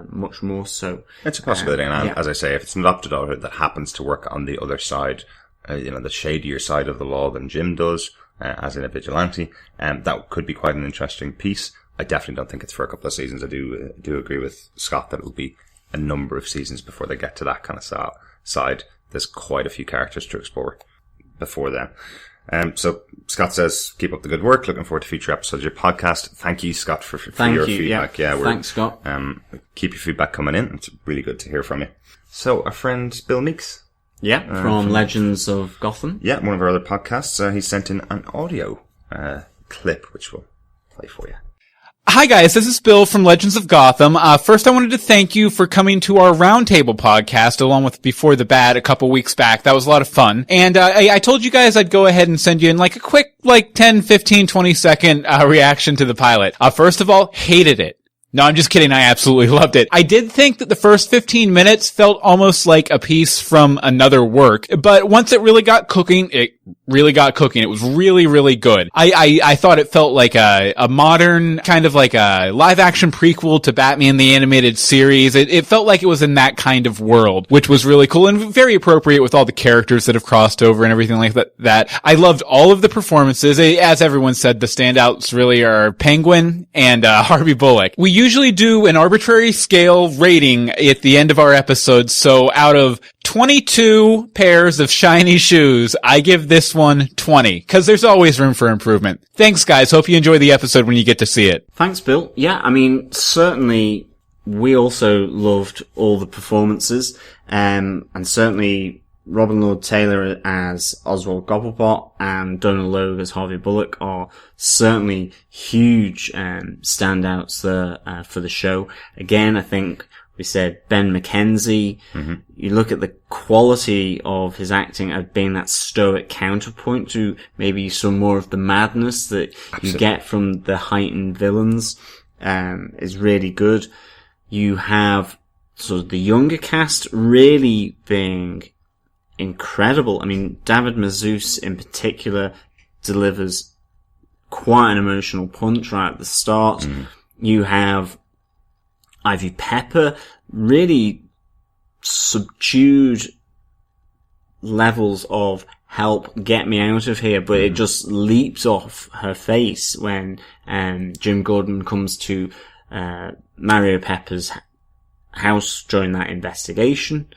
much more so. It's a possibility, and as I say, if it's an adopted daughter that happens to work on the other side, the shadier side of the law than Jim does, as in a vigilante, that could be quite an interesting piece. I definitely don't think it's for a couple of seasons. I do agree with Scott that it'll be a number of seasons before they get to that kind of side. There's quite a few characters to explore before then. So Scott says, keep up the good work. Looking forward to future episodes of your podcast. Thank you, Scott, for your feedback. Thanks, Scott. Keep your feedback coming in. It's really good to hear from you. So our friend Bill Meeks. Yeah, from Legends of Gotham. Yeah, one of our other podcasts. He sent in an audio clip, which we'll play for you. Hi guys, this is Bill from Legends of Gotham. First I wanted to thank you for coming to our Roundtable podcast along with Before the Bad a couple weeks back. That was a lot of fun. And I told you guys I'd go ahead and send you in like a quick 10, 15, 20 second reaction to the pilot. First of all, hated it. No, I'm just kidding. I absolutely loved it. I did think that the first 15 minutes felt almost like a piece from another work, but once it really got cooking, it was really, really good. I thought it felt like a modern, kind of like a live action prequel to Batman the Animated Series. It felt like it was in that kind of world, which was really cool and very appropriate with all the characters that have crossed over and everything like that. I loved all of the performances. As everyone said, the standouts really are Penguin and Harvey Bullock. We usually do an arbitrary scale rating at the end of our episodes, so out of 22 pairs of shiny shoes, I give this one 20, because there's always room for improvement. Thanks, guys. Hope you enjoy the episode when you get to see it. Thanks, Bill. Yeah, I mean, certainly we also loved all the performances, and certainly Robin Lord Taylor as Oswald Cobblepot and Donal Logue as Harvey Bullock are certainly huge standouts there for the show. Again, I think we said Ben McKenzie. You look at the quality of his acting as being that stoic counterpoint to maybe some more of the madness that you get from the heightened villains is really good. You have sort of the younger cast really being incredible. I mean, David Mazouz in particular delivers quite an emotional punch right at the start. You have Ivy Pepper, really subdued levels of help, get me out of here, but it just leaps off her face when Jim Gordon comes to Mario Pepper's house during that investigation.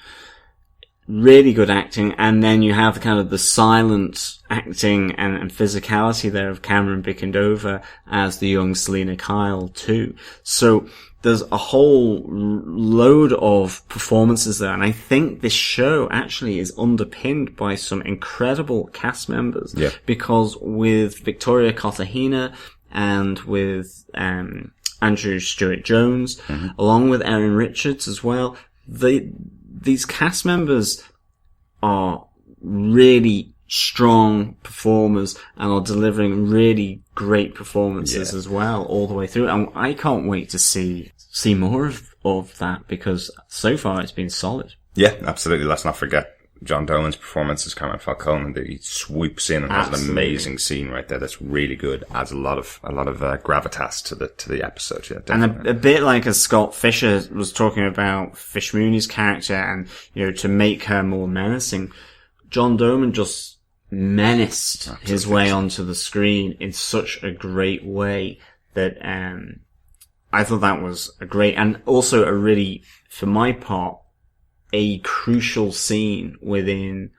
Really good acting, and then you have kind of the silent acting and physicality there of Cameron Bickendova as the young Selena Kyle too. So there's a whole load of performances there, and I think this show actually is underpinned by some incredible cast members. Yeah. Because with Victoria Cartagena and with Andrew Stewart Jones, along with Erin Richards as well, these cast members are really strong performers and are delivering really great performances as well all the way through. And I can't wait to see more of that, because so far it's been solid. Yeah, absolutely. Let's not forget John Dolan's performance as Cameron Falcone, and he swoops in and has an amazing scene right there that's really good. Adds a lot of gravitas to the episode. Yeah, definitely. And a bit like as Scott Fisher was talking about Fish Mooney's character, and to make her more menacing, John Doman just menaced his way onto the screen in such a great way that I thought that was a great, and also a really, for my part, a crucial scene within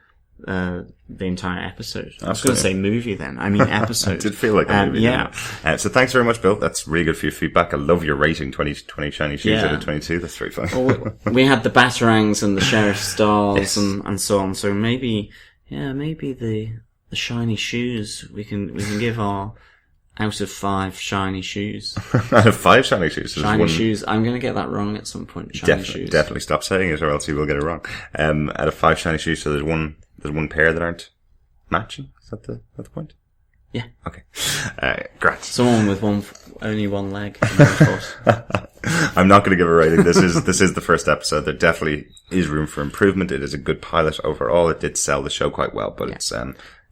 the entire episode. I was going to say movie then. I mean episode. It did feel like a movie. Yeah. So thanks very much, Bill. That's really good for your feedback. I love your rating, 20 shiny shoes out of 22. That's very fun. Well, we had the Batarangs and the Sheriff Stars and so on. So maybe the shiny shoes, we can give our out of 5 shiny shoes. Out of 5 shiny shoes. Shiny shoes. I'm going to get that wrong at some point. Shiny shoes. Definitely stop saying it, or else you will get it wrong. Out of 5 shiny shoes, so there's one pair that aren't matching. Is that the point? Yeah. Okay. Great. Someone with only one leg. And one foot. I'm not going to give a rating. This is the first episode. There definitely is room for improvement. It is a good pilot overall. It did sell the show quite well, but it's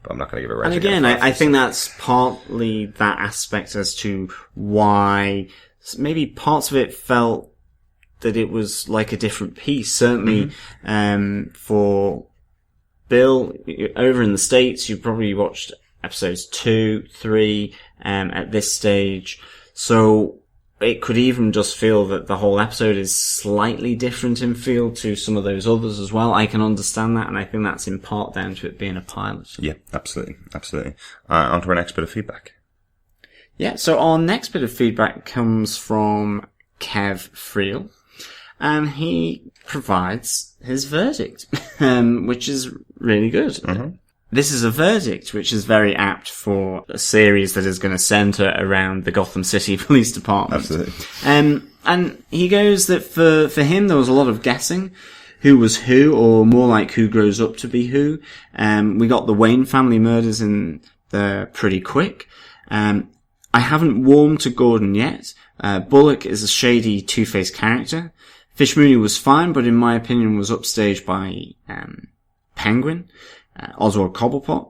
but I'm not going to give a rating. And again, I think that's partly that aspect as to why maybe parts of it felt that it was like a different piece. Certainly, for Bill, over in the States, you probably watched episodes 2, 3, at this stage. So it could even just feel that the whole episode is slightly different in feel to some of those others as well. I can understand that, and I think that's in part down to it being a pilot. Yeah, absolutely. On to our next bit of feedback. Yeah, so our next bit of feedback comes from Kev Friel, and he provides his verdict, which is really good. Mm-hmm. This is a verdict which is very apt for a series that is going to centre around the Gotham City Police Department. Absolutely. And he goes that for him there was a lot of guessing who was who, or more like who grows up to be who. We got the Wayne family murders in there pretty quick. I haven't warmed to Gordon yet. Bullock is a shady two-faced character. Fish Mooney was fine, but in my opinion was upstaged by Penguin. Oswald Cobblepot.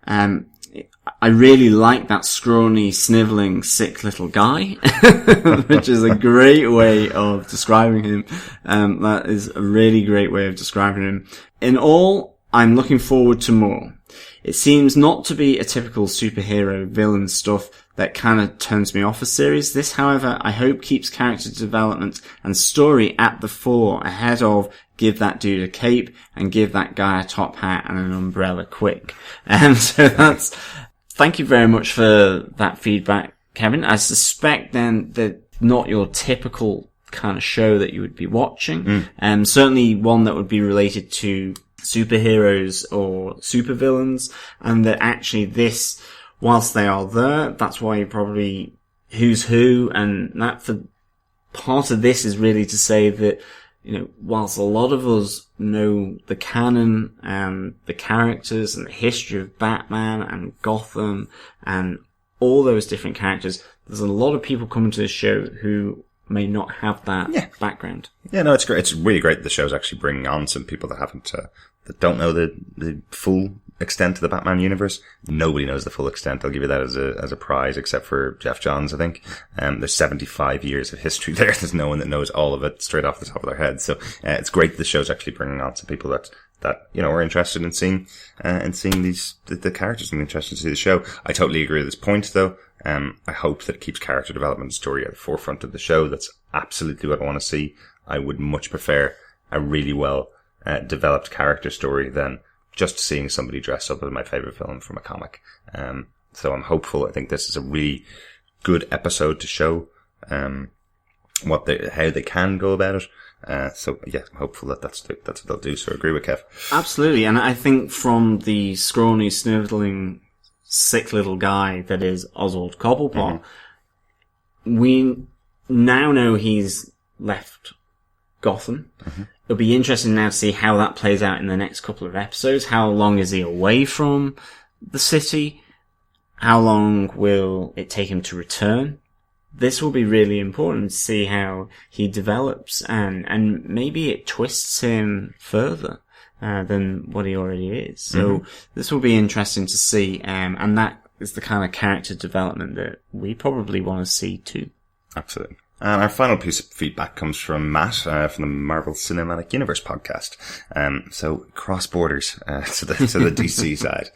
I really like that scrawny, snivelling, sick little guy, which is a great way of describing him. That is a really great way of describing him. In all, I'm looking forward to more. It seems not to be a typical superhero villain stuff that kind of turns me off a series. This, however, I hope keeps character development and story at the fore ahead of give that dude a cape and give that guy a top hat and an umbrella quick. So thank you very much for that feedback, Kevin. I suspect then that not your typical kind of show that you would be watching. Certainly one that would be related to superheroes or supervillains, and that actually this, whilst they are there, that's why you probably who's who, and that for part of this is really to say that, whilst a lot of us know the canon and the characters and the history of Batman and Gotham and all those different characters, there's a lot of people coming to this show who may not have that background. Yeah, no, it's great. It's really great that the show's actually bringing on some people that haven't, that don't know the full extent of the Batman universe. Nobody knows the full extent. I'll give you that as a prize, except for Jeff Johns, I think. There's 75 years of history there. There's no one that knows all of it straight off the top of their head. So, it's great that the show's actually bringing on some people that are interested in seeing the characters and interested to see the show. I totally agree with this point, though. I hope that it keeps character development and story at the forefront of the show. That's absolutely what I want to see. I would much prefer a really well developed character story than just seeing somebody dress up as my favorite villain from a comic. So I'm hopeful. I think this is a really good episode to show how they can go about it. So yeah, I'm hopeful that's what they'll do. So I agree with Kev. Absolutely, and I think from the scrawny, sniveling, sick little guy that is Oswald Cobblepot, we now know he's left Gotham. it'll be interesting now to see how that plays out in the next couple of episodes. How long is he away from the city? How long will it take him to return? This will be really important to see how he develops, and maybe it twists him further than what he already is. So this will be interesting to see, and that is the kind of character development that we probably want to see too. Absolutely. And our final piece of feedback comes from Matt, from the Marvel Cinematic Universe podcast. So cross borders, to the DC side.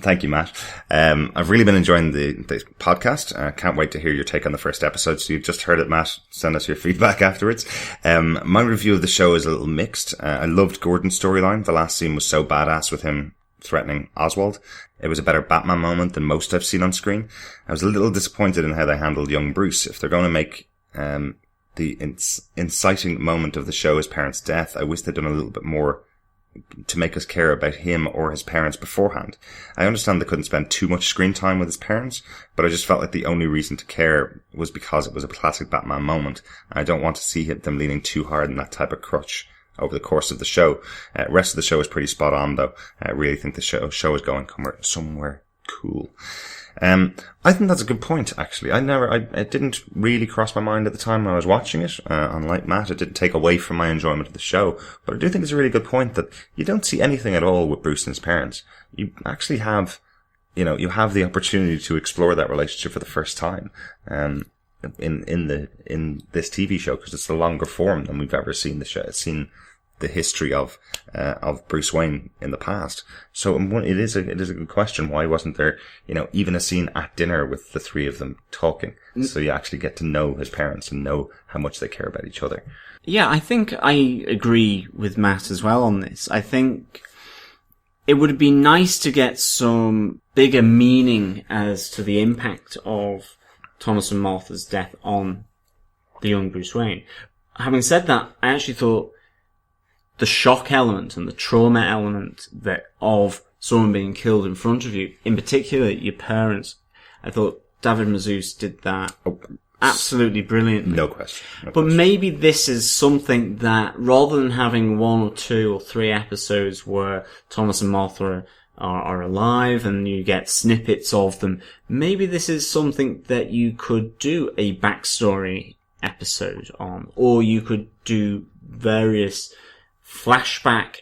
Thank you, Matt. I've really been enjoying the podcast. Can't wait to hear your take on the first episode. So you've just heard it, Matt. Send us your feedback afterwards. My review of the show is a little mixed. I loved Gordon's storyline. The last scene was so badass with him threatening Oswald. It was a better Batman moment than most I've seen on screen. I was a little disappointed in how they handled young Bruce. If they're going to make the inciting moment of the show his parents' death, I wish they'd done a little bit more to make us care about him or his parents beforehand. I understand they couldn't spend too much screen time with his parents, but I just felt like the only reason to care was because it was a classic Batman moment. I don't want to see them leaning too hard on that type of crutch over the course of the show. Rest of the show is pretty spot on, though. I really think the show is going somewhere cool. I think that's a good point, actually. It didn't really cross my mind at the time when I was watching it. Unlike Matt, it didn't take away from my enjoyment of the show. But I do think it's a really good point that you don't see anything at all with Bruce and his parents. You actually have, you have the opportunity to explore that relationship for the first time. In this TV show, because it's the longer form than we've ever seen seen the history of Bruce Wayne in the past. So it is a good question. Why wasn't there, even a scene at dinner with the three of them talking? So you actually get to know his parents and know how much they care about each other. Yeah, I think I agree with Matt as well on this. I think it would be nice to get some bigger meaning as to the impact of Thomas and Martha's death on the young Bruce Wayne. Having said that, I actually thought the shock element and the trauma element of someone being killed in front of you, in particular your parents, I thought David Mazouz did that absolutely brilliantly. No question. But maybe this is something that, rather than having 1 or 2 or 3 episodes where Thomas and Martha are alive and you get snippets of them, maybe this is something that you could do a backstory episode on, or you could do various flashback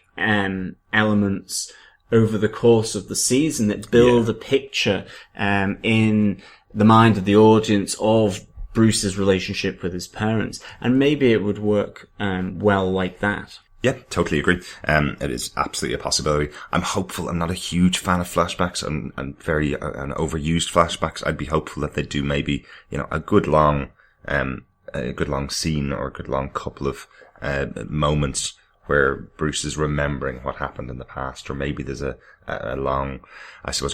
elements over the course of the season that build a picture in the mind of the audience of Bruce's relationship with his parents, and maybe it would work well like that. Yeah, totally agree. It is absolutely a possibility. I'm hopeful. I'm not a huge fan of flashbacks and very overused flashbacks. I'd be hopeful that they do maybe a good long scene or a good long couple of moments where Bruce is remembering what happened in the past, or maybe there's a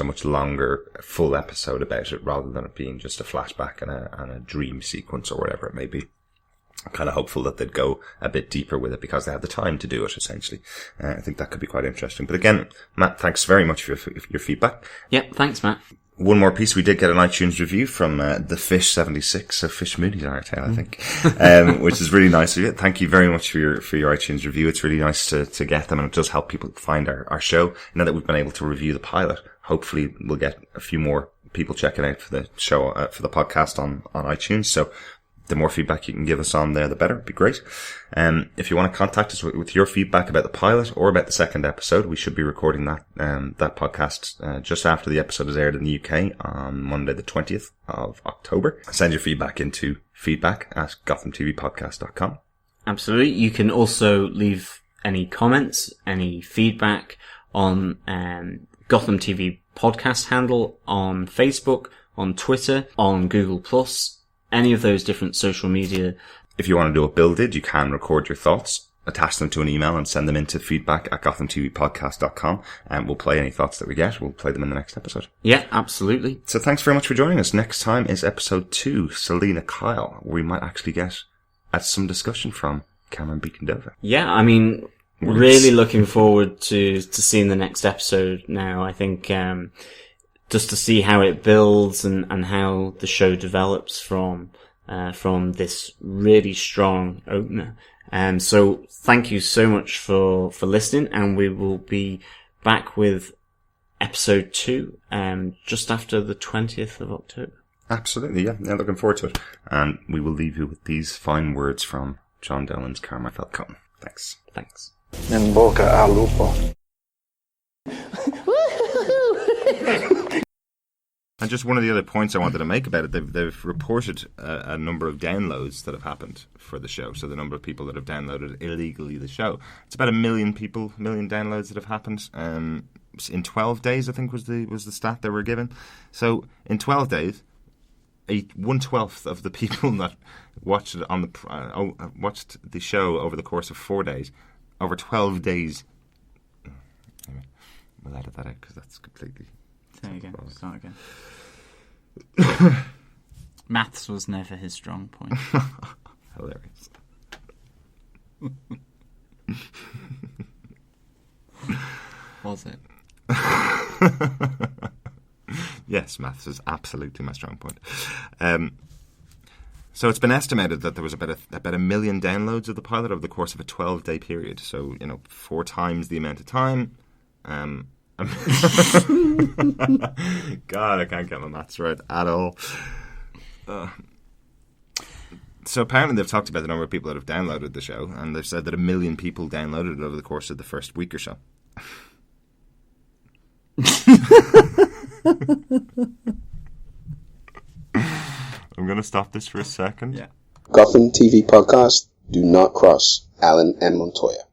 much longer full episode about it rather than it being just a flashback and a dream sequence or whatever it may be. I'm kind of hopeful that they'd go a bit deeper with it because they have the time to do it, essentially. I think that could be quite interesting. But again, Matt, thanks very much for your feedback. Yep, thanks, Matt. One more piece. We did get an iTunes review from the Fish76, so Fish Mooney's on our tail, I think, which is really nice of you. Thank you very much for your iTunes review. It's really nice to get them, and it does help people find our show. Now that we've been able to review the pilot, hopefully we'll get a few more people checking out for the show, for the podcast on iTunes. So the more feedback you can give us on there, the better. It'd be great. If you want to contact us with your feedback about the pilot or about the second episode, we should be recording that podcast just after the episode is aired in the UK on Monday the 20th of October. Send your feedback into feedback@gothamtvpodcast.com. Absolutely. You can also leave any comments, any feedback on Gotham TV podcast handle on Facebook, on Twitter, on Google+, any of those different social media. If you want to do a build it, you can record your thoughts, attach them to an email and send them into feedback@gothamtvpodcast.com, and we'll play any thoughts that we get. We'll play them in the next episode. Yeah, absolutely. So thanks very much for joining us. Next time is episode 2, Selena Kyle, where we might actually get some discussion from Cameron Beacon-Dover. Yeah, I mean, really looking forward to seeing the next episode now. I think just to see how it builds and how the show develops from this really strong opener. So thank you so much for listening, and we will be back with episode 2, just after the 20th of October. Absolutely, yeah. Looking forward to it. And we will leave you with these fine words from John Dolan's Karma Falcone. Thanks. In boca al lupo. And just one of the other points I wanted to make about it, they've reported a number of downloads that have happened for the show. So the number of people that have downloaded illegally the show. It's about 1 million downloads that have happened. In 12 days, I think was the stat they were given. So in 12 days, 1/12 of the people that watched it watched the show over the course of 4 days, over 12 days. Anyway, we'll edit that out because that's completely. There you go. Start again. Maths was never his strong point. Hilarious. Was it? Yes, maths is absolutely my strong point. So it's been estimated that there was about 1 million downloads of the pilot over the course of a 12-day period. So, 4 times the amount of time. God, I can't get my maths right at all. So apparently they've talked about the number of people that have downloaded the show, and they've said that 1 million people downloaded it over the course of the first week or so. I'm going to stop this for a second. Yeah. Gotham TV podcast. Do not cross Allen and Montoya.